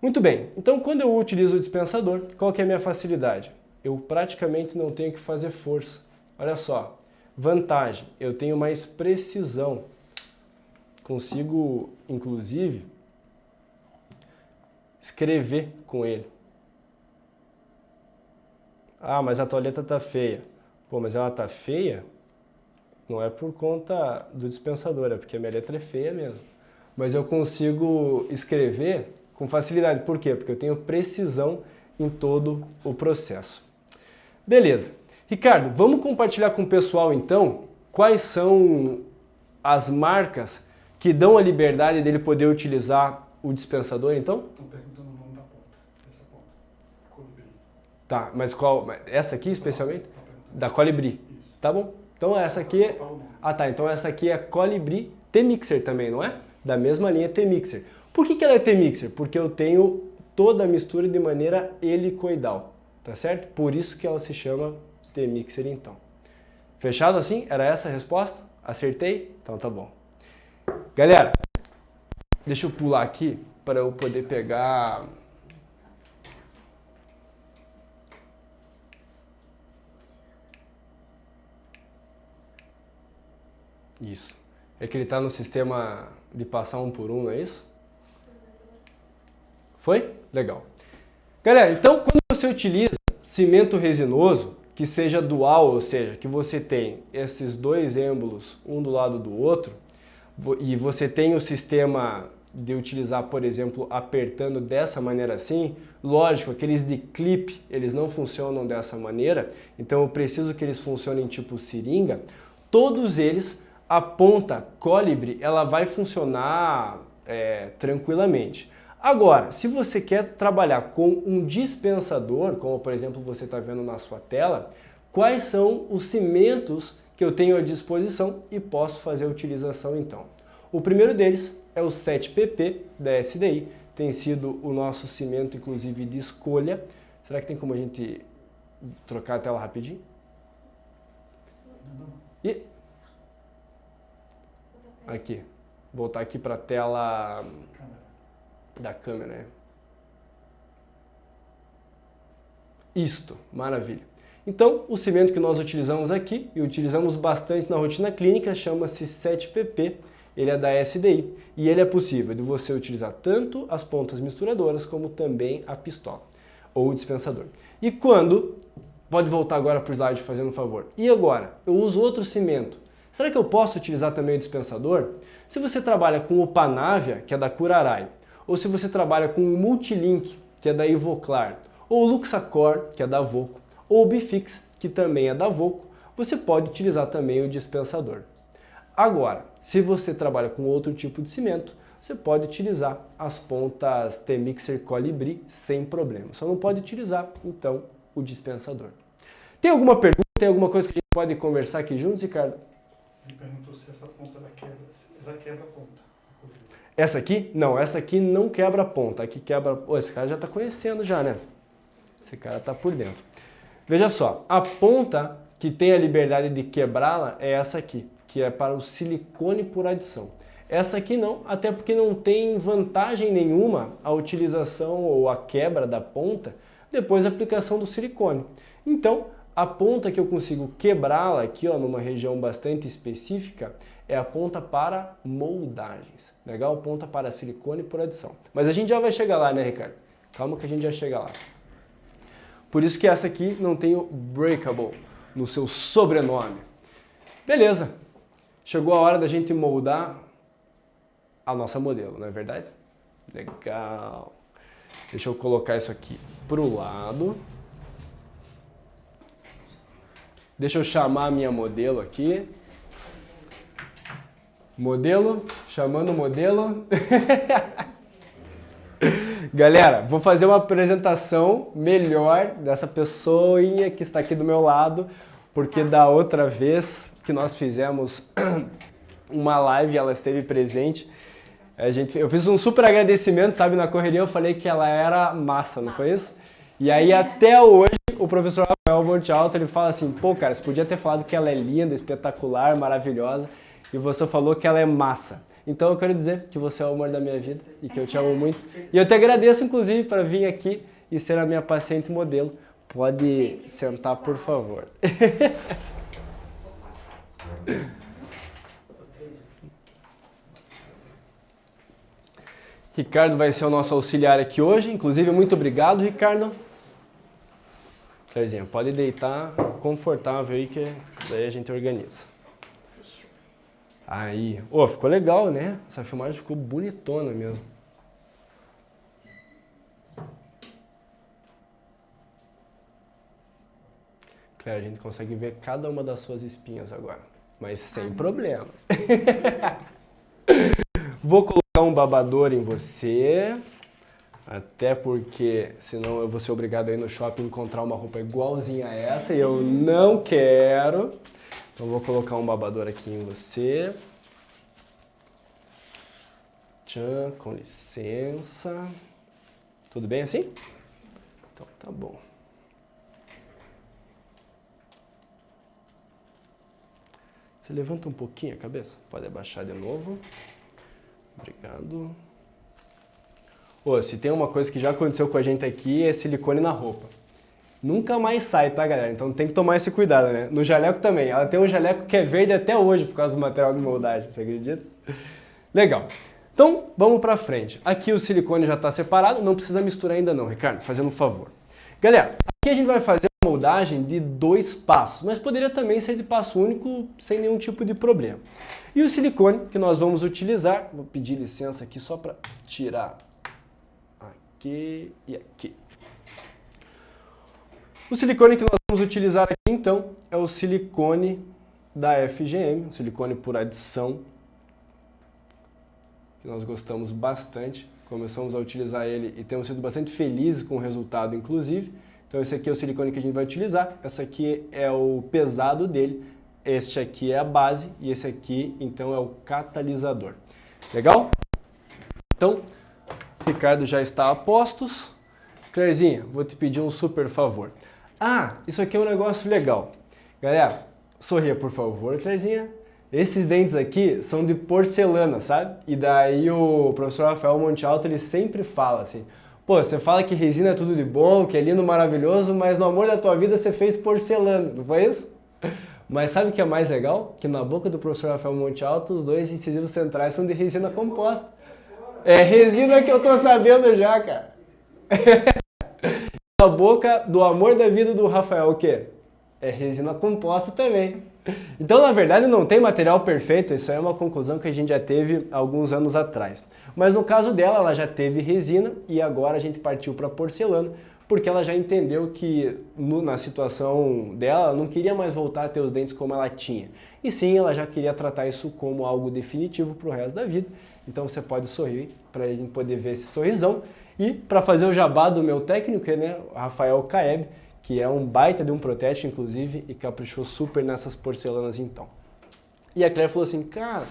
Muito bem, então quando eu utilizo o dispensador, qual que é a minha facilidade? Eu praticamente não tenho que fazer força. Olha só, vantagem, eu tenho mais precisão. Consigo, inclusive, escrever com ele. Ah, mas a tua letra tá feia. Pô, mas ela tá feia? Não é por conta do dispensador, é porque a minha letra é feia mesmo. Mas eu consigo escrever com facilidade. Por quê? Porque eu tenho precisão em todo o processo. Beleza. Ricardo, vamos compartilhar com o pessoal então quais são as marcas que dão a liberdade dele poder utilizar o dispensador então? Estão perguntando o nome da ponta, dessa ponta. Colibri. Tá, mas qual? Essa aqui especialmente? Tá perguntando. Da Colibri. Isso. Tá bom. Então essa aqui Só fala o nome. Ah tá, então essa aqui é a Colibri T-Mixer também, não é? Da mesma linha T-Mixer. Por que ela é T-Mixer? Porque eu tenho toda a mistura de maneira helicoidal, tá certo? Por isso que ela se chama T-Mixer então. Fechado assim? Era essa a resposta? Acertei? Então tá bom. Galera, deixa eu pular aqui para eu poder pegar... Isso. É que ele está no sistema de passar um por um, não é isso? Foi? Legal. Galera, então quando você utiliza cimento resinoso, que seja dual, ou seja, que você tem esses dois êmbolos um do lado do outro, e você tem o sistema de utilizar, por exemplo, apertando dessa maneira assim, lógico, aqueles de clipe, eles não funcionam dessa maneira, então eu preciso que eles funcionem tipo seringa, todos eles a ponta Colibri ela vai funcionar tranquilamente. Agora, se você quer trabalhar com um dispensador, como por exemplo você está vendo na sua tela, quais são os cimentos que eu tenho à disposição e posso fazer a utilização então? O primeiro deles é o 7PP da SDI, tem sido o nosso cimento inclusive de escolha. Será que tem como a gente trocar a tela rapidinho? E aqui, voltar aqui para a tela da câmera, né? Isto, maravilha. Então, o cimento que nós utilizamos aqui, e utilizamos bastante na rotina clínica, chama-se 7PP, ele é da SDI, e ele é possível de você utilizar tanto as pontas misturadoras, como também a pistola, ou o dispensador. E quando, pode voltar agora para o slide fazendo um favor, e agora, eu uso outro cimento, será que eu posso utilizar também o dispensador? Se você trabalha com o Panavia, que é da Curaray, ou se você trabalha com o Multilink, que é da Ivoclar, ou o Luxacor, que é da Voco, ou o Bifix, que também é da Voco, você pode utilizar também o dispensador. Agora, se você trabalha com outro tipo de cimento, você pode utilizar as pontas T-Mixer Colibri sem problema. Só não pode utilizar, então, o dispensador. Tem alguma pergunta? Tem alguma coisa que a gente pode conversar aqui juntos, Ricardo? Ele perguntou se essa ponta ela quebra a ponta. Essa aqui? Não, essa aqui não quebra a ponta. Aqui quebra... Pô, esse cara já está conhecendo já, né? Esse cara está por dentro. Veja só, a ponta que tem a liberdade de quebrá-la é essa aqui, que é para o silicone por adição. Essa aqui não, até porque não tem vantagem nenhuma a utilização ou a quebra da ponta depois da aplicação do silicone. Então, a ponta que eu consigo quebrá-la aqui, ó, numa região bastante específica, é a ponta para moldagens. Legal? Ponta para silicone por adição. Mas a gente já vai chegar lá, né, Ricardo? Calma que a gente já chega lá. Por isso que essa aqui não tem o breakable no seu sobrenome. Beleza. Chegou a hora da gente moldar a nossa modelo, não é verdade? Legal. Deixa eu colocar isso aqui pro lado. Deixa eu chamar a minha modelo aqui. Modelo, chamando o modelo. Galera, vou fazer uma apresentação melhor dessa pessoinha que está aqui do meu lado, porque da outra vez que nós fizemos uma live, ela esteve presente. Eu fiz um super agradecimento, sabe? Na correria eu falei que ela era massa, não foi isso? E aí até hoje o professor Rafael Montealto, ele fala assim, pô cara, você podia ter falado que ela é linda, espetacular, maravilhosa, e você falou que ela é massa. Então eu quero dizer que você é o amor da minha vida e que eu te amo muito. E eu te agradeço, inclusive, para vir aqui e ser a minha paciente modelo. Pode sentar, por favor. Ricardo vai ser o nosso auxiliar aqui hoje. Inclusive, muito obrigado, Ricardo. Clairzinha, pode deitar confortável aí que daí a gente organiza. Aí, ô, ficou legal, né? Essa filmagem ficou bonitona mesmo. Claro, a gente consegue ver cada uma das suas espinhas agora, mas sem problemas. Vou colocar um babador em você, até porque senão eu vou ser obrigado a ir no shopping encontrar uma roupa igualzinha a essa e eu não quero. Então vou colocar um babador aqui em você. Tchan, com licença. Tudo bem assim? Então tá bom. Você levanta um pouquinho a cabeça. Pode abaixar de novo. Obrigado. Ô, se tem uma coisa que já aconteceu com a gente aqui é silicone na roupa. Nunca mais sai, tá, galera? Então tem que tomar esse cuidado, né? No jaleco também. Ela tem um jaleco que é verde até hoje por causa do material de moldagem, você acredita? Legal. Então, vamos pra frente. Aqui o silicone já está separado, não precisa misturar ainda não, Ricardo, fazendo um favor. Galera, aqui a gente vai fazer uma moldagem de 2 passos, mas poderia também ser de passo único sem nenhum tipo de problema. E o silicone que nós vamos utilizar, vou pedir licença aqui só para tirar aqui e aqui. O silicone que nós vamos utilizar aqui, então, é o silicone da FGM, um silicone por adição, que nós gostamos bastante, começamos a utilizar ele e temos sido bastante felizes com o resultado, inclusive. Então esse aqui é o silicone que a gente vai utilizar, esse aqui é o pesado dele, este aqui é a base e esse aqui então é o catalisador. Legal? Então, o Ricardo já está a postos. Clairzinha, vou te pedir um super favor. Ah, isso aqui é um negócio legal. Galera, sorria por favor, Clairzinha. Esses dentes aqui são de porcelana, sabe? E daí o professor Rafael Monte Alto, ele sempre fala assim, pô, você fala que resina é tudo de bom, que é lindo, maravilhoso, mas no amor da tua vida você fez porcelana, não foi isso? Mas sabe o que é mais legal? Que na boca do professor Rafael Monte Alto, os dois incisivos centrais são de resina composta. É resina que eu tô sabendo já, cara. Na boca do amor da vida do Rafael, o quê? É resina composta também. Então, na verdade, não tem material perfeito, isso é uma conclusão que a gente já teve alguns anos atrás. Mas no caso dela, ela já teve resina e agora a gente partiu para porcelana, porque ela já entendeu que na situação dela, ela não queria mais voltar a ter os dentes como ela tinha. E sim, ela já queria tratar isso como algo definitivo para o resto da vida. Então você pode sorrir para a gente poder ver esse sorrisão. E para fazer o jabá do meu técnico, né, Rafael Caeb, que é um baita de um protético, inclusive, e caprichou super nessas porcelanas então. E a Claire falou assim, cara,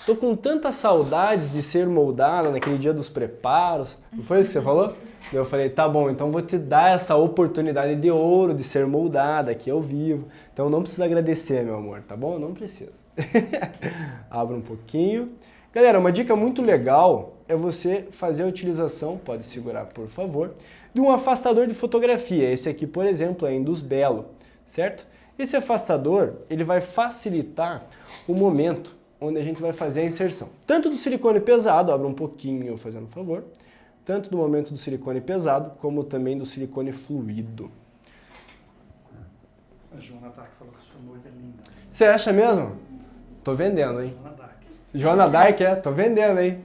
tô com tantas saudades de ser moldada naquele dia dos preparos. Não foi isso que você falou? Eu falei, tá bom, então vou te dar essa oportunidade de ouro de ser moldada aqui ao vivo. Então não precisa agradecer, meu amor, tá bom? Não precisa. Abra um pouquinho. Galera, uma dica muito legal é você fazer a utilização, pode segurar por favor, de um afastador de fotografia. Esse aqui, por exemplo, é Indus Belo, certo? Esse afastador, ele vai facilitar o momento onde a gente vai fazer a inserção. Tanto do silicone pesado, abra um pouquinho fazendo favor, tanto do momento do silicone pesado, como também do silicone fluido. A Joana Dark falou que sua noiva é linda. Você acha mesmo? Tô vendendo, hein? Joana Dark. Joana Dark, tô vendendo, hein?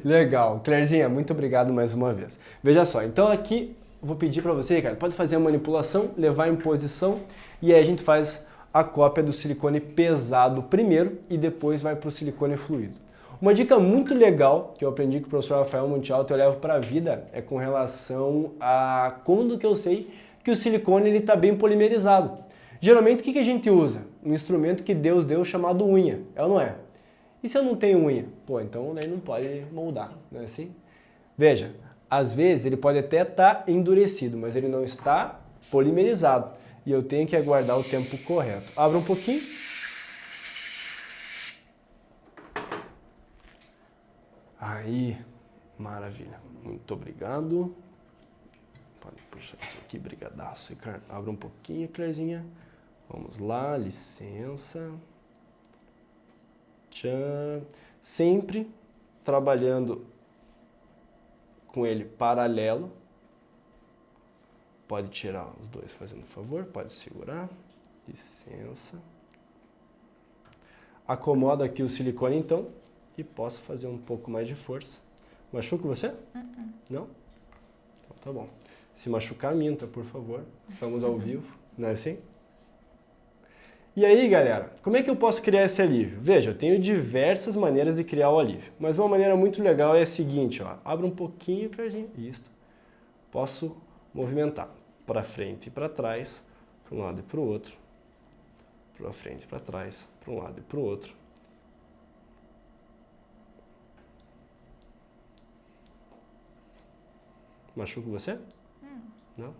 Legal. Clairzinha, muito obrigado mais uma vez. Veja só, então aqui vou pedir para você, cara, pode fazer a manipulação, levar em posição e aí a gente faz a cópia do silicone pesado primeiro e depois vai para o silicone fluido. Uma dica muito legal que eu aprendi com o professor Rafael Monte Alto e eu levo para a vida é com relação a quando que eu sei que o silicone ele está bem polimerizado. Geralmente o que a gente usa? Um instrumento que Deus deu chamado unha, é ou não é? E se eu não tenho unha? Pô, então daí não pode moldar, não é assim? Veja, às vezes ele pode até estar endurecido, mas ele não está polimerizado. E eu tenho que aguardar o tempo correto. Abra um pouquinho. Aí, maravilha. Muito obrigado. Pode puxar isso aqui, brigadaço, Ricardo. Abra um pouquinho, Clairzinha. Vamos lá, licença. Tchan. Sempre trabalhando com ele paralelo. Pode tirar os dois fazendo favor, pode segurar. Licença. Acomodo aqui o silicone então e posso fazer um pouco mais de força. Machuca você? Não? Então tá bom. Se machucar, minta, por favor. Estamos ao vivo, não é assim? E aí, galera, como é que eu posso criar esse alívio? Veja, eu tenho diversas maneiras de criar o alívio, mas uma maneira muito legal é a seguinte, ó. Abra um pouquinho, Clairzinho, isso. Posso movimentar para frente e para trás, para um lado e para o outro, para frente e para trás, para um lado e para o outro. Machuca você? Não?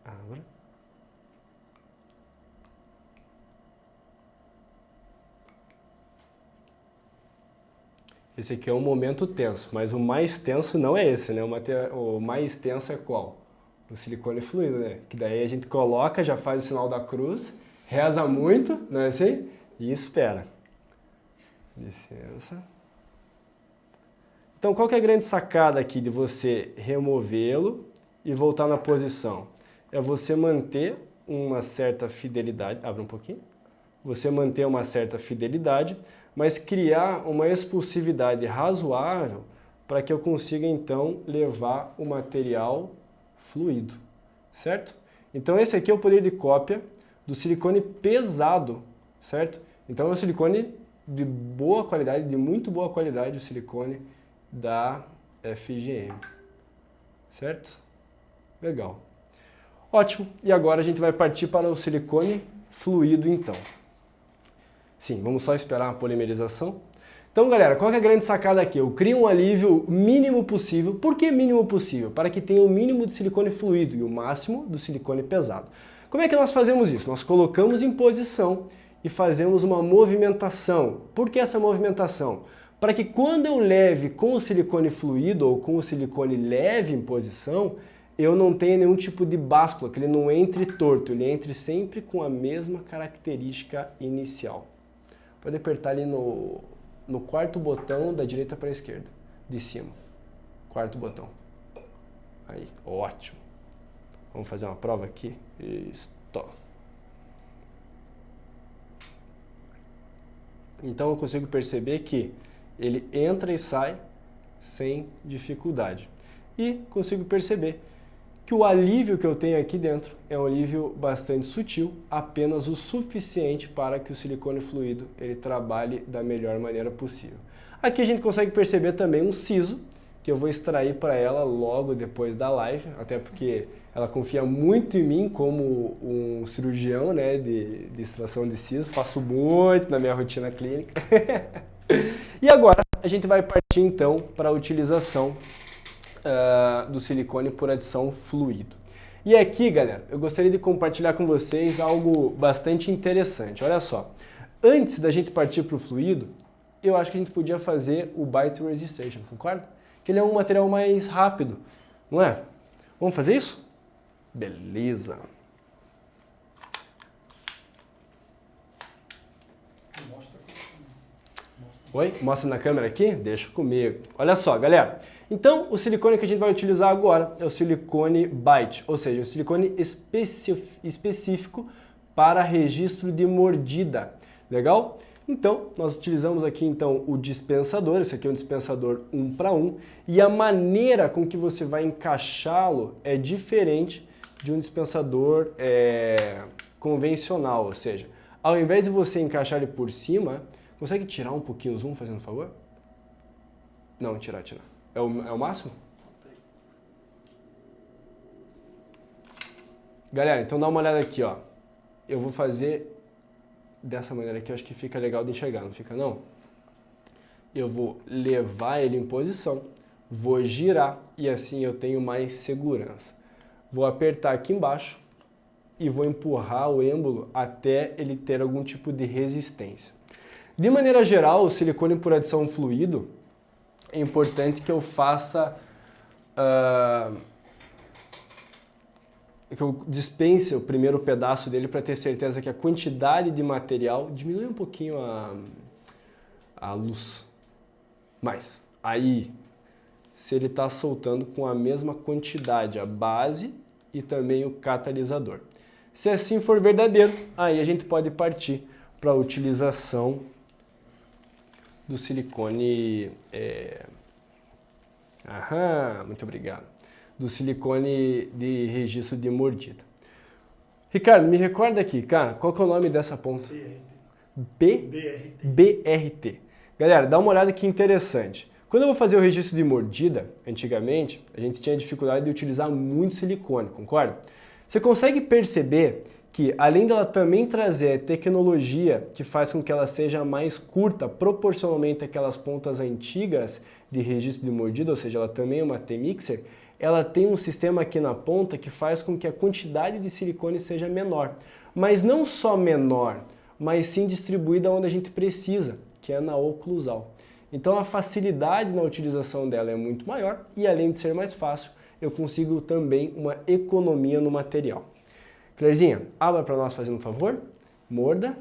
Abra. Esse aqui é um momento tenso, mas o mais tenso não é esse, né? O mais tenso é qual? O silicone fluido, né? Que daí a gente coloca, já faz o sinal da cruz, reza muito, não é assim? E espera. Licença. Então, qual que é a grande sacada aqui de você removê-lo e voltar na posição? É você manter uma certa fidelidade. Abre um pouquinho. você manter uma certa fidelidade, mas criar uma expulsividade razoável para que eu consiga então levar o material fluido, certo? Então esse aqui é o poder de cópia do silicone pesado, certo? Então é um silicone de boa qualidade, de muito boa qualidade, o silicone da FGM, certo? Legal. Ótimo, e agora a gente vai partir para o silicone fluido então. Sim, vamos só esperar a polimerização. Então, galera, qual que é a grande sacada aqui? Eu crio um alívio mínimo possível. Por que mínimo possível? Para que tenha o mínimo de silicone fluido e o máximo do silicone pesado. Como é que nós fazemos isso? Nós colocamos em posição e fazemos uma movimentação. Por que essa movimentação? Para que quando eu leve com o silicone fluido ou com o silicone leve em posição, eu não tenha nenhum tipo de báscula, que ele não entre torto, ele entre sempre com a mesma característica inicial. Pode apertar ali no quarto botão da direita para a esquerda, de cima. Quarto botão. Aí, ótimo. Vamos fazer uma prova aqui. Isso. Então eu consigo perceber que ele entra e sai sem dificuldade. E consigo perceber que o alívio que eu tenho aqui dentro é um alívio bastante sutil, apenas o suficiente para que o silicone fluido ele trabalhe da melhor maneira possível. Aqui a gente consegue perceber também um siso, que eu vou extrair para ela logo depois da live, até porque ela confia muito em mim como um cirurgião, né, de extração de siso, faço muito na minha rotina clínica. E agora a gente vai partir então para a utilização do silicone por adição fluido. E aqui, galera, eu gostaria de compartilhar com vocês algo bastante interessante. Olha só, antes da gente partir para o fluido, eu acho que a gente podia fazer o bite resistance, concorda? Que ele é um material mais rápido, não é? Vamos fazer isso? Beleza. Oi? Mostra na câmera aqui? Deixa comigo. Olha só, galera. Então, o silicone que a gente vai utilizar agora é o silicone bite, ou seja, um silicone específico para registro de mordida. Legal? Então, nós utilizamos aqui então o dispensador, esse aqui é um dispensador 1 para 1, e a maneira com que você vai encaixá-lo é diferente de um dispensador convencional, ou seja, ao invés de você encaixar ele por cima, consegue tirar um pouquinho o zoom, fazendo um favor? Não, tirar. É o máximo? Galera, então dá uma olhada aqui, ó. Eu vou fazer dessa maneira aqui, eu acho que fica legal de enxergar, não fica não? Eu vou levar ele em posição, vou girar e assim eu tenho mais segurança. Vou apertar aqui embaixo e vou empurrar o êmbolo até ele ter algum tipo de resistência. De maneira geral, o silicone por adição fluido, é importante que eu faça, que eu dispense o primeiro pedaço dele para ter certeza que a quantidade de material diminui um pouquinho a luz. Mas aí, se ele está soltando com a mesma quantidade, a base e também o catalisador. Se assim for verdadeiro, aí a gente pode partir para a utilização do silicone, muito obrigado, do silicone de registro de mordida. Ricardo, me recorda aqui, cara, qual que é o nome dessa ponta? BRT. Galera, dá uma olhada que interessante. Quando eu vou fazer o registro de mordida, antigamente, a gente tinha dificuldade de utilizar muito silicone, concorda? Você consegue perceber que, além dela também trazer tecnologia que faz com que ela seja mais curta, proporcionalmente àquelas pontas antigas de registro de mordida, ou seja, ela também é uma T-Mixer, ela tem um sistema aqui na ponta que faz com que a quantidade de silicone seja menor. Mas não só menor, mas sim distribuída onde a gente precisa, que é na oclusal. Então a facilidade na utilização dela é muito maior e, além de ser mais fácil, eu consigo também uma economia no material. Clairzinha, abra para nós fazendo um favor, morda.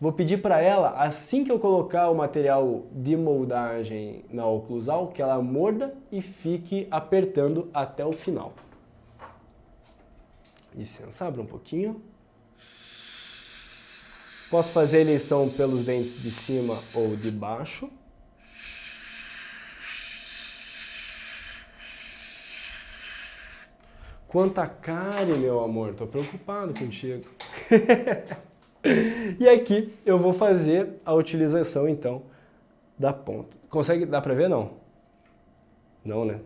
Vou pedir para ela, assim que eu colocar o material de moldagem na oclusal, que ela morda e fique apertando até o final. Licença, abra um pouquinho. Posso fazer a eleição pelos dentes de cima ou de baixo. Quanta cárie, meu amor, tô preocupado contigo. E aqui eu vou fazer a utilização, então, da ponta. Consegue, dá pra ver, não? Não, né?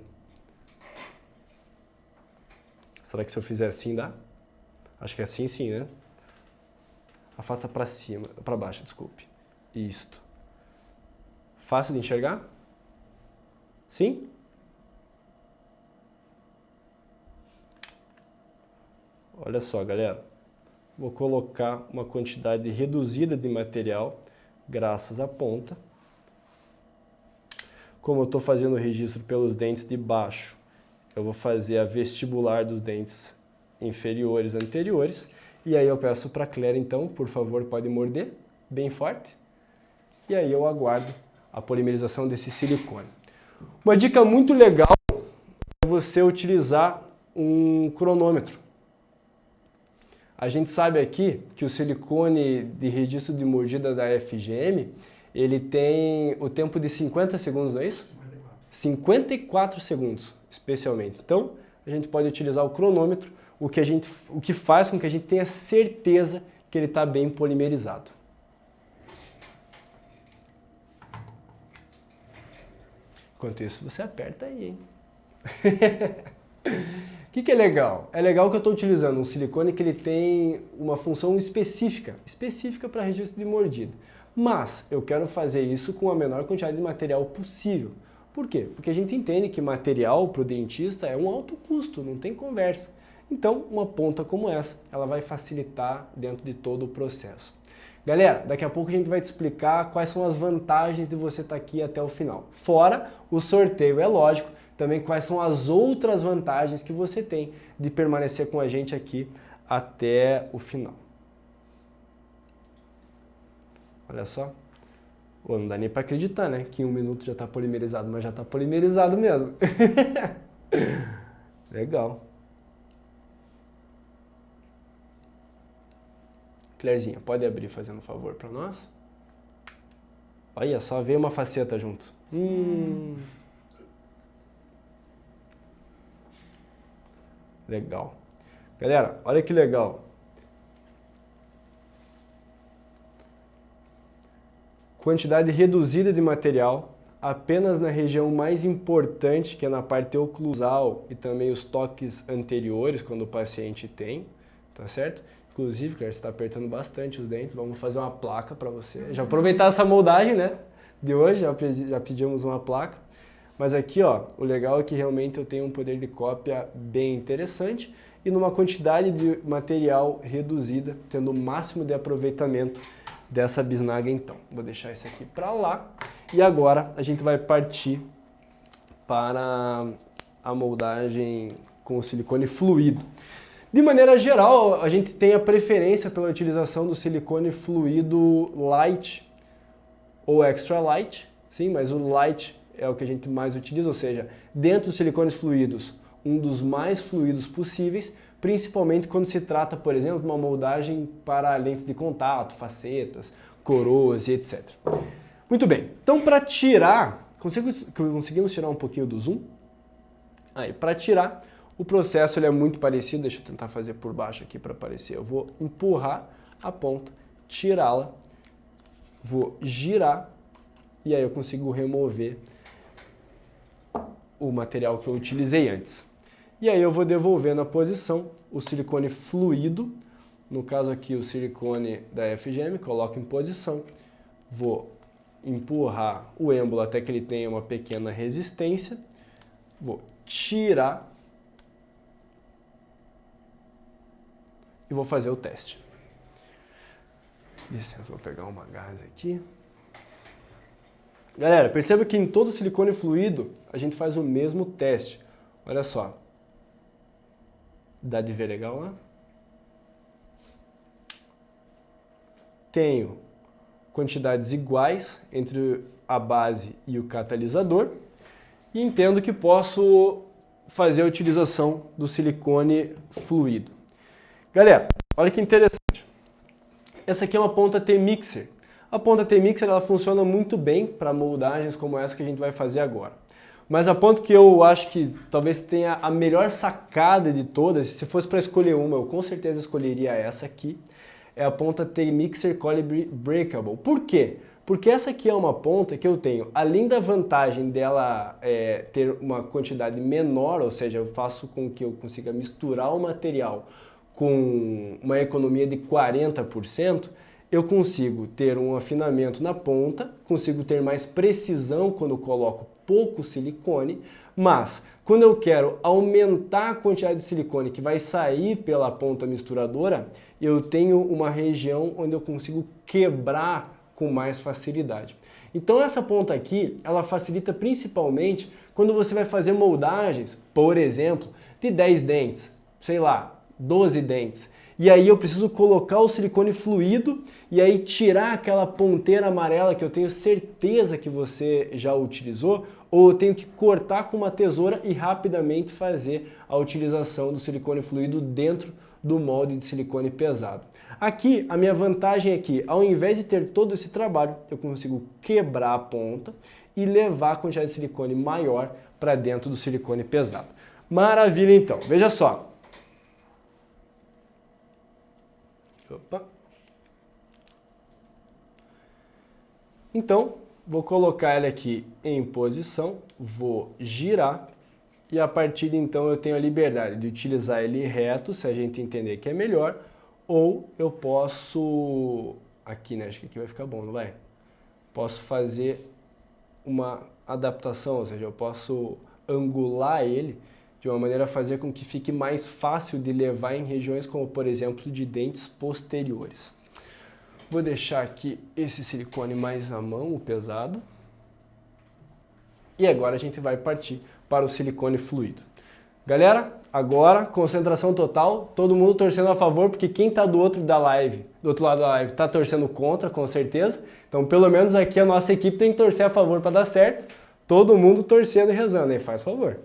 Será que se eu fizer assim dá? Acho que é assim sim, né? Afasta pra cima, pra baixo, desculpe. Isto. Fácil de enxergar? Sim? Olha só, galera. Vou colocar uma quantidade reduzida de material, graças à ponta. Como eu estou fazendo o registro pelos dentes de baixo, eu vou fazer a vestibular dos dentes inferiores e anteriores. E aí eu peço para a Claire, então, por favor, pode morder bem forte. E aí eu aguardo a polimerização desse silicone. Uma dica muito legal é você utilizar um cronômetro. A gente sabe aqui que o silicone de registro de mordida da FGM, ele tem o tempo de 50 segundos, não é isso? 54 segundos, especialmente. Então, a gente pode utilizar o cronômetro, o que faz com que a gente tenha certeza que ele está bem polimerizado. Enquanto isso, você aperta aí, hein? O que é legal? É legal que eu estou utilizando um silicone que ele tem uma função específica para registro de mordida. Mas eu quero fazer isso com a menor quantidade de material possível. Por quê? Porque a gente entende que material para o dentista é um alto custo, não tem conversa. Então, uma ponta como essa, ela vai facilitar dentro de todo o processo. Galera, daqui a pouco a gente vai te explicar quais são as vantagens de você estar aqui até o final. Fora o sorteio, é lógico, também quais são as outras vantagens que você tem de permanecer com a gente aqui até o final. Olha só. Pô, não dá nem para acreditar, né? Que em 1 minuto já está polimerizado, mas já está polimerizado mesmo. Legal. Clairezinha, pode abrir fazendo um favor para nós? Olha só, veio uma faceta junto. Legal. Galera, olha que legal. Quantidade reduzida de material, apenas na região mais importante, que é na parte oclusal e também os toques anteriores, quando o paciente tem, tá certo? Inclusive, Claire, você está apertando bastante os dentes, vamos fazer uma placa para você. Já aproveitar essa moldagem, né, de hoje, já pedimos uma placa. Mas aqui, ó, o legal é que realmente eu tenho um poder de cópia bem interessante e numa quantidade de material reduzida, tendo o máximo de aproveitamento dessa bisnaga então. Vou deixar esse aqui para lá e agora a gente vai partir para a moldagem com o silicone fluido. De maneira geral, a gente tem a preferência pela utilização do silicone fluido light ou extra light, sim, mas o light é o que a gente mais utiliza, ou seja, dentro dos silicones fluidos, um dos mais fluidos possíveis, principalmente quando se trata, por exemplo, de uma moldagem para lentes de contato, facetas, coroas e etc. Muito bem, então para tirar, conseguimos tirar um pouquinho do zoom? Aí, para tirar, o processo ele é muito parecido, deixa eu tentar fazer por baixo aqui para aparecer. Eu vou empurrar a ponta, tirá-la, vou girar e aí eu consigo remover o material que eu utilizei antes. E aí eu vou devolver na posição o silicone fluido, no caso aqui o silicone da FGM, coloco em posição, vou empurrar o êmbolo até que ele tenha uma pequena resistência, vou tirar e vou fazer o teste. Licença, vou pegar uma gás aqui. Galera, perceba que em todo silicone fluido a gente faz o mesmo teste. Olha só. Dá de ver legal lá? Tenho quantidades iguais entre a base e o catalisador e entendo que posso fazer a utilização do silicone fluido. Galera, olha que interessante. essa aqui é uma ponta T-Mixer. A ponta T-Mixer ela funciona muito bem para moldagens como essa que a gente vai fazer agora. Mas a ponta que eu acho que talvez tenha a melhor sacada de todas, se fosse para escolher uma, eu com certeza escolheria essa aqui, é a ponta T-Mixer Colibri Breakable. Por quê? Porque essa aqui é uma ponta que eu tenho, além da vantagem dela ter uma quantidade menor, ou seja, eu faço com que eu consiga misturar o material com uma economia de 40%, eu consigo ter um afinamento na ponta, consigo ter mais precisão quando eu coloco pouco silicone, mas quando eu quero aumentar a quantidade de silicone que vai sair pela ponta misturadora, eu tenho uma região onde eu consigo quebrar com mais facilidade. Então essa ponta aqui, ela facilita principalmente quando você vai fazer moldagens, por exemplo, de 10 dentes, sei lá, 12 dentes. E aí eu preciso colocar o silicone fluido e aí tirar aquela ponteira amarela que eu tenho certeza que você já utilizou, ou eu tenho que cortar com uma tesoura e rapidamente fazer a utilização do silicone fluido dentro do molde de silicone pesado. Aqui, a minha vantagem é que, ao invés de ter todo esse trabalho, eu consigo quebrar a ponta e levar a quantidade de silicone maior para dentro do silicone pesado. Maravilha então, veja só. Opa. Então, vou colocar ele aqui em posição, vou girar e a partir de então eu tenho a liberdade de utilizar ele reto, se a gente entender que é melhor, ou eu posso, aqui né, acho que aqui vai ficar bom, não vai? Posso fazer uma adaptação, ou seja, eu posso angular ele de uma maneira a fazer com que fique mais fácil de levar em regiões como, por exemplo, de dentes posteriores. Vou deixar aqui esse silicone mais na mão, o pesado. E agora a gente vai partir para o silicone fluido. Galera, agora, concentração total, todo mundo torcendo a favor, porque quem está do outro lado da live, está torcendo contra, com certeza. Então, pelo menos aqui a nossa equipe tem que torcer a favor para dar certo. Todo mundo torcendo e rezando, hein? Faz favor.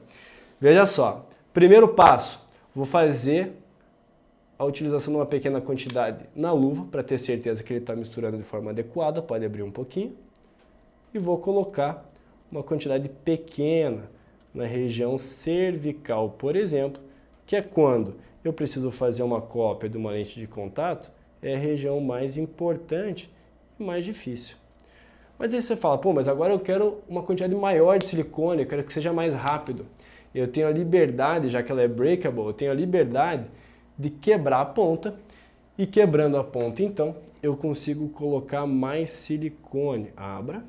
Veja só, primeiro passo, vou fazer a utilização de uma pequena quantidade na luva, para ter certeza que ele está misturando de forma adequada, pode abrir um pouquinho. E vou colocar uma quantidade pequena na região cervical, por exemplo, que é quando eu preciso fazer uma cópia de uma lente de contato, é a região mais importante e mais difícil. Mas aí você fala, pô, mas agora eu quero uma quantidade maior de silicone, eu quero que seja mais rápido. Eu tenho a liberdade, já que ela é breakable, eu tenho a liberdade de quebrar a ponta e quebrando a ponta, então, eu consigo colocar mais silicone. Abra.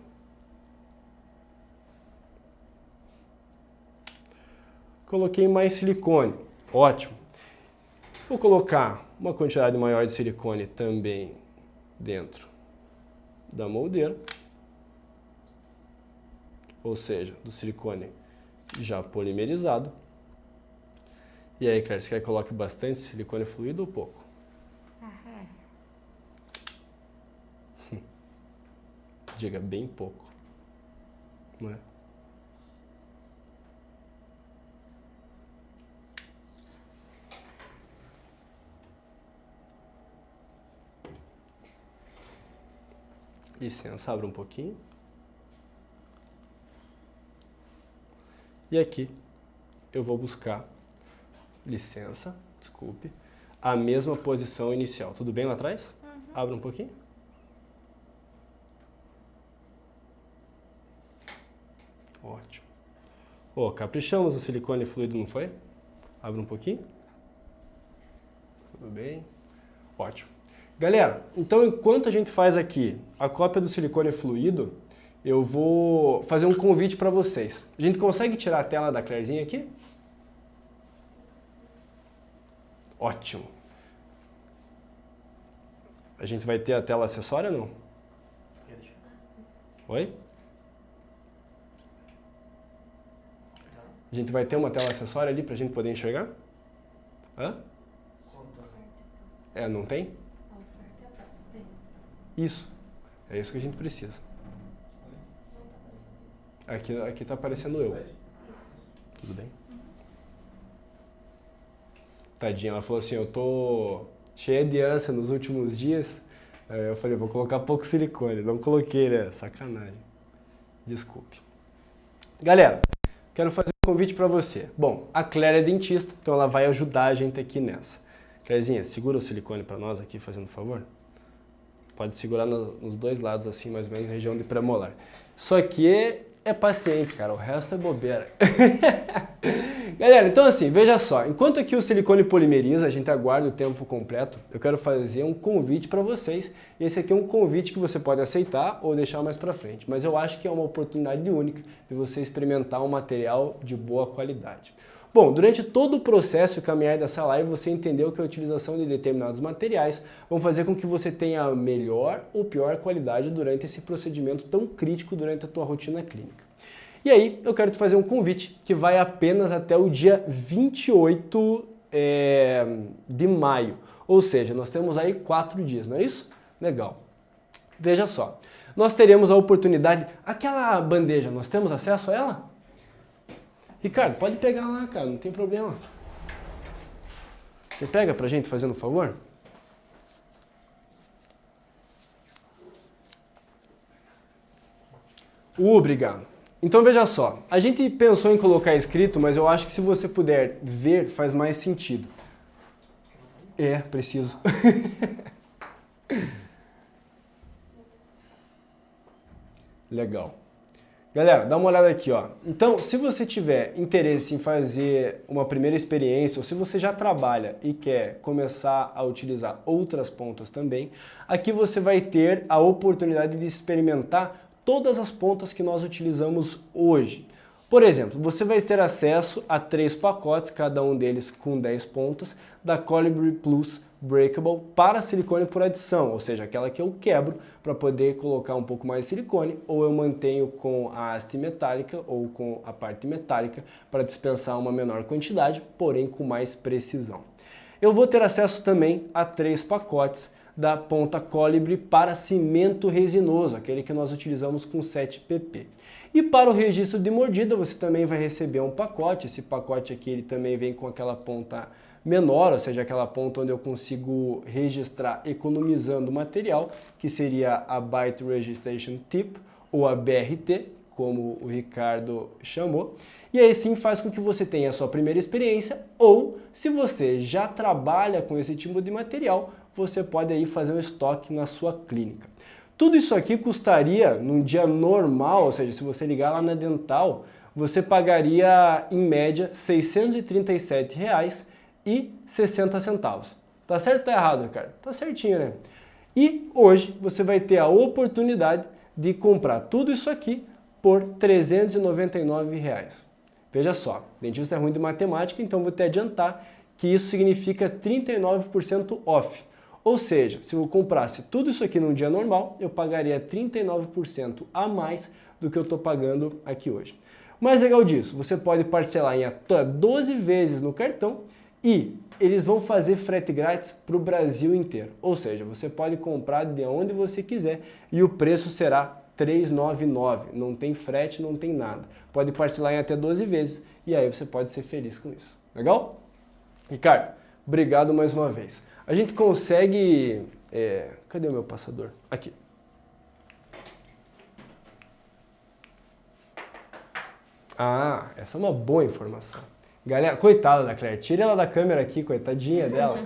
Coloquei mais silicone. Ótimo. Vou colocar uma quantidade maior de silicone também dentro da moldeira. Ou seja, do silicone já polimerizado. E aí, Claire, você quer que coloque bastante silicone fluido ou pouco? Diga bem pouco. Não é? Licença, abra um pouquinho. E aqui eu vou buscar, licença, desculpe, a mesma posição inicial. Tudo bem lá atrás? Uhum. Abra um pouquinho. Ótimo. Oh, caprichamos no silicone fluido, não foi? Abra um pouquinho. Tudo bem? Ótimo. Galera, então enquanto a gente faz aqui a cópia do silicone fluido, eu vou fazer um convite para vocês. A gente consegue tirar a tela da Clairezinha aqui? Ótimo. A gente vai ter a tela acessória ou não? Oi? A gente vai ter uma tela acessória ali para a gente poder enxergar? Hã? É, não tem? Isso. É isso que a gente precisa. Aqui tá aparecendo eu. Tudo bem? Tadinha, ela falou assim, eu tô cheia de ânsia nos últimos dias, Aí eu falei, vou colocar pouco silicone. Não coloquei, né? Sacanagem. Desculpe. Galera, quero fazer um convite para você. Bom, a Claire é dentista, então ela vai ajudar a gente aqui nessa. Clairezinha, segura o silicone para nós aqui, fazendo um favor. Pode segurar nos dois lados, assim, mais ou menos, região de premolar. Isso aqui é paciente, cara, o resto é bobeira. Galera, então assim, veja só, enquanto aqui o silicone polimeriza, a gente aguarda o tempo completo, eu quero fazer um convite para vocês. Esse aqui é um convite que você pode aceitar ou deixar mais para frente, mas eu acho que é uma oportunidade única de você experimentar um material de boa qualidade. Bom, durante todo o processo e caminhar dessa live, você entendeu que a utilização de determinados materiais vão fazer com que você tenha a melhor ou pior qualidade durante esse procedimento tão crítico durante a tua rotina clínica. E aí, eu quero te fazer um convite que vai apenas até o dia 28 de maio. Ou seja, nós temos aí 4 dias, não é isso? Legal. Veja só, nós teremos a oportunidade... Aquela bandeja, nós temos acesso a ela? Ricardo, pode pegar lá, cara, não tem problema. Você pega pra gente, fazendo um favor? Obrigado. Então veja só, a gente pensou em colocar escrito, mas eu acho que se você puder ver, faz mais sentido. É, preciso. Legal. Galera, dá uma olhada aqui, ó. Então, se você tiver interesse em fazer uma primeira experiência, ou se você já trabalha e quer começar a utilizar outras pontas também, aqui você vai ter a oportunidade de experimentar todas as pontas que nós utilizamos hoje. Por exemplo, você vai ter acesso a 3 pacotes, cada um deles com 10 pontas, da Colibri Plus Breakable para silicone por adição, ou seja, aquela que eu quebro para poder colocar um pouco mais de silicone, ou eu mantenho com a haste metálica ou com a parte metálica para dispensar uma menor quantidade, porém com mais precisão. Eu vou ter acesso também a 3 pacotes da ponta Colibri para cimento resinoso, aquele que nós utilizamos com 7 pp. E para o registro de mordida você também vai receber um pacote. Esse pacote aqui ele também vem com aquela ponta menor, ou seja, aquela ponta onde eu consigo registrar economizando material, que seria a Bite Registration Tip ou a BRT, como o Ricardo chamou. E aí sim faz com que você tenha a sua primeira experiência, ou se você já trabalha com esse tipo de material, você pode aí fazer um estoque na sua clínica. Tudo isso aqui custaria num dia normal, ou seja, se você ligar lá na Dental, você pagaria em média R$ 637,60. Tá certo ou tá errado, Ricardo? Tá certinho, né? E hoje você vai ter a oportunidade de comprar tudo isso aqui por R$ 399. Veja só, dentista é ruim de matemática, então vou te adiantar que isso significa 39% off. Ou seja, se eu comprasse tudo isso aqui num dia normal, eu pagaria 39% a mais do que eu estou pagando aqui hoje. O mais legal disso, você pode parcelar em até 12 vezes no cartão e eles vão fazer frete grátis para o Brasil inteiro. Ou seja, você pode comprar de onde você quiser e o preço será R$ 399. Não tem frete, não tem nada. Pode parcelar em até 12 vezes e aí você pode ser feliz com isso. Legal? Ricardo, obrigado mais uma vez. A gente consegue... cadê o meu passador? Aqui. Ah, essa é uma boa informação. Galera, coitada da Claire, tira ela da câmera aqui, coitadinha dela.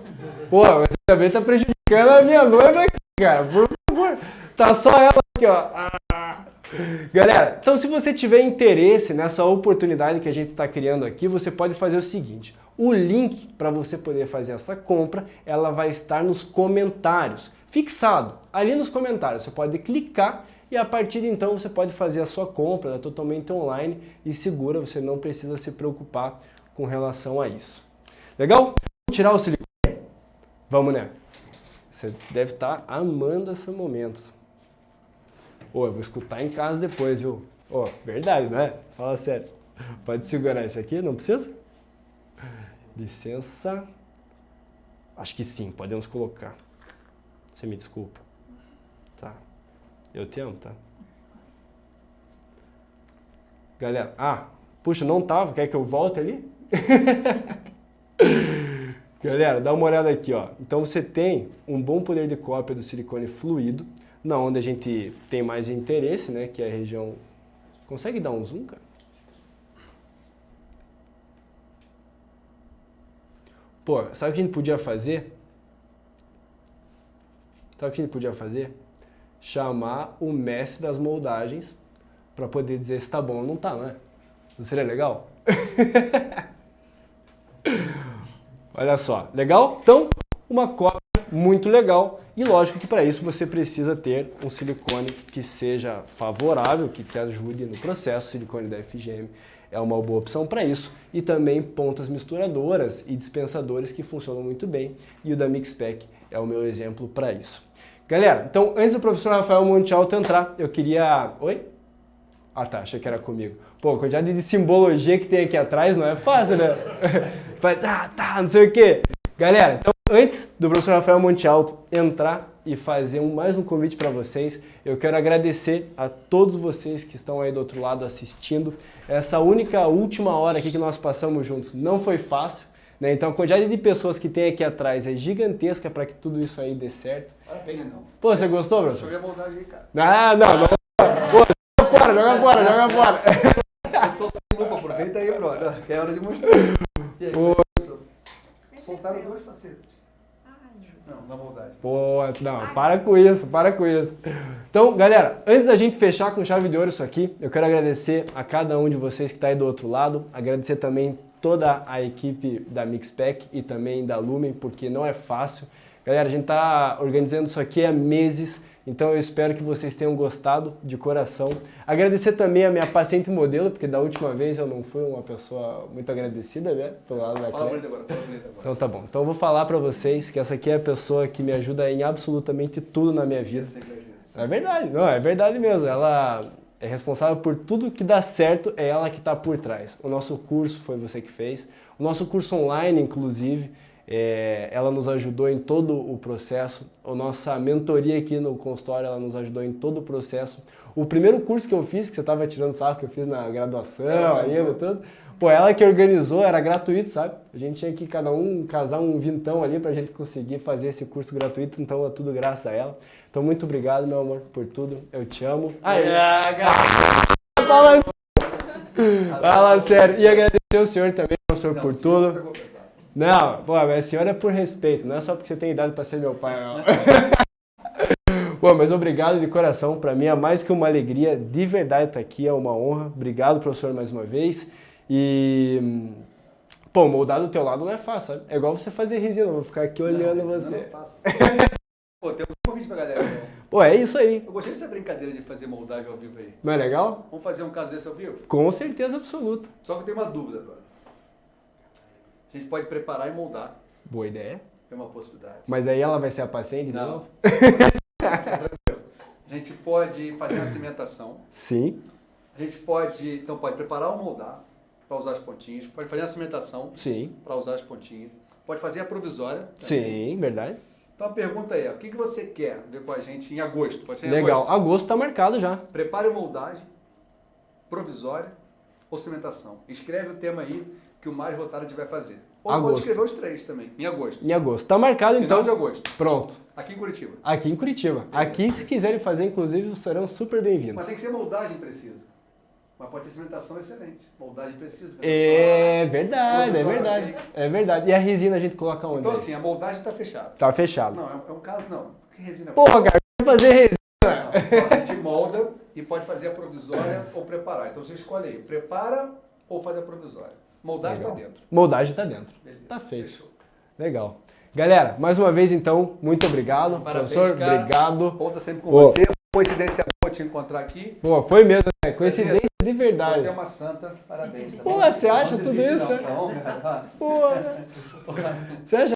Pô, você também tá prejudicando a minha noiva aqui, cara. Por favor. Tá só ela aqui, ó. Galera, então se você tiver interesse nessa oportunidade que a gente está criando aqui, você pode fazer o seguinte. O link para você poder fazer essa compra, ela vai estar nos comentários, fixado ali nos comentários. Você pode clicar e a partir de então você pode fazer a sua compra, ela é totalmente online e segura, você não precisa se preocupar com relação a isso. Legal? Vamos tirar o silicone? Vamos, né? Você deve estar amando esse momento. Eu vou escutar em casa depois, viu? Verdade, não é? Fala sério. Pode segurar esse aqui? Não precisa? Licença. Acho que sim, podemos colocar. Você me desculpa. Tá. Eu te amo, tá? Galera, puxa, não tava. Quer que eu volte ali? Galera, dá uma olhada aqui, ó. Então você tem um bom poder de cópia do silicone fluido, na onde a gente tem mais interesse, né? Que é a região... Consegue dar um zoom, cara? Pô, sabe o que a gente podia fazer? Sabe o que a gente podia fazer? Chamar o mestre das moldagens para poder dizer se tá bom ou não tá, né? Não seria legal? Olha só, legal? Então, uma cópia muito legal e lógico que para isso você precisa ter um silicone que seja favorável, que te ajude no processo. O silicone da FGM é uma boa opção para isso e também pontas misturadoras e dispensadores que funcionam muito bem e o da Mixpack é o meu exemplo para isso. Galera, então antes do professor Rafael Monte Alto entrar, eu queria... Oi? Ah tá, achei que era comigo. Pô, a quantidade de simbologia que tem aqui atrás não é fácil, né? Não sei o quê. Galera, então antes do professor Rafael Monte Alto entrar e fazer mais um convite para vocês, eu quero agradecer a todos vocês que estão aí do outro lado assistindo. Essa última hora aqui que nós passamos juntos não foi fácil, né? Então a quantidade de pessoas que tem aqui atrás é gigantesca para que tudo isso aí dê certo. Parabéns, não. Pô, você gostou, professor? Deixa eu ver a moldagem aí, cara. Ah, não. Pô, joga fora. Eu tô sem lupa, aproveita aí, brother. Que é hora de mostrar. E aí, professor? Soltaram dois facetas. Não, na moldagem. Pô, não, para com isso. Então, galera, antes da gente fechar com chave de ouro isso aqui, eu quero agradecer a cada um de vocês que está aí do outro lado, agradecer também toda a equipe da Mixpack e também da Lumen, porque não é fácil. Galera, a gente tá organizando isso aqui há meses, então eu espero que vocês tenham gostado de coração. Agradecer também a minha paciente modelo, porque da última vez eu não fui uma pessoa muito agradecida, né? Pelo lado da Fala Claire. bonito agora, fala bonito agora. Então tá bom. Então eu vou falar pra vocês que essa aqui é a pessoa que me ajuda em absolutamente tudo na minha vida. É verdade, não, é verdade mesmo. Ela é responsável por tudo que dá certo, é ela que tá por trás. O nosso curso foi você que fez. O nosso curso online, inclusive, ela nos ajudou em todo o processo. A nossa mentoria aqui no consultório, ela nos ajudou em todo o processo. O primeiro curso que eu fiz, que você estava tirando sarro, que eu fiz na graduação, ainda, tudo. Pô, ela que organizou, era gratuito, sabe? A gente tinha que cada um casar um vintão ali pra gente conseguir fazer esse curso gratuito, então é tudo graças a ela. Então muito obrigado, meu amor, por tudo. Eu te amo. Fala sério. E agradecer ao senhor também, professor, por tudo. Não, pô, mas a senhora é por respeito, não é só porque você tem idade pra ser meu pai, não. Pô, mas obrigado de coração, pra mim é mais que uma alegria, de verdade estar aqui, é uma honra. Obrigado, professor, mais uma vez. E, pô, moldar do teu lado não é fácil, sabe? É igual você fazer resina, eu vou ficar aqui olhando você. Não é fácil. Pô, temos um convite pra galera. Então. Pô, é isso aí. Eu gostei dessa brincadeira de fazer moldagem ao vivo aí. Não é legal? Vamos fazer um caso desse ao vivo? Com certeza absoluta. Só que eu tenho uma dúvida agora. A gente pode preparar e moldar. Boa ideia. É uma possibilidade. Mas aí ela vai ser a paciente de Não. novo? A gente pode fazer uma cimentação. Sim. A gente pode, então, pode preparar ou moldar para usar as pontinhas. Pode fazer a cimentação Sim. para usar as pontinhas. Pode fazer a provisória. Sim, verdade. Então a pergunta é, o que você quer ver com a gente em agosto? Pode ser em Legal. agosto. Agosto tá marcado já. Prepare a moldagem, provisória ou cimentação. Escreve o tema aí que o mais votado a gente vai fazer. Ou Agosto. pode escrever os três também, em agosto. Em agosto. Tá marcado Final então. de agosto. Pronto. Aqui em Curitiba. Aqui em Curitiba. Aqui, se quiserem fazer, inclusive, serão super bem-vindos. Mas tem que ser moldagem precisa. Mas pode ser cimentação excelente. Moldagem precisa. É verdade, é Provisória verdade. tem. É verdade. E a resina a gente coloca onde? Então assim, a moldagem está fechada. Tá fechado. Não, é um caso, não. Que resina? Porra, cara, vai fazer resina. Não, a gente molda e pode fazer a provisória ou preparar. Então você escolhe aí, prepara ou faz a provisória. Moldagem está Legal. dentro. Moldagem tá dentro. Beleza, Tá feito. fechou. Legal. Galera, mais uma vez então, muito obrigado. Parabéns, Professor, cara. obrigado. Conta sempre com Ô. você. Coincidência boa te encontrar aqui. Pô, foi mesmo, né? Coincidência de verdade. Você é uma santa. Parabéns. Tá Pô, bom? você acha Não tudo desiste, isso? Não, cara. Pô, você acha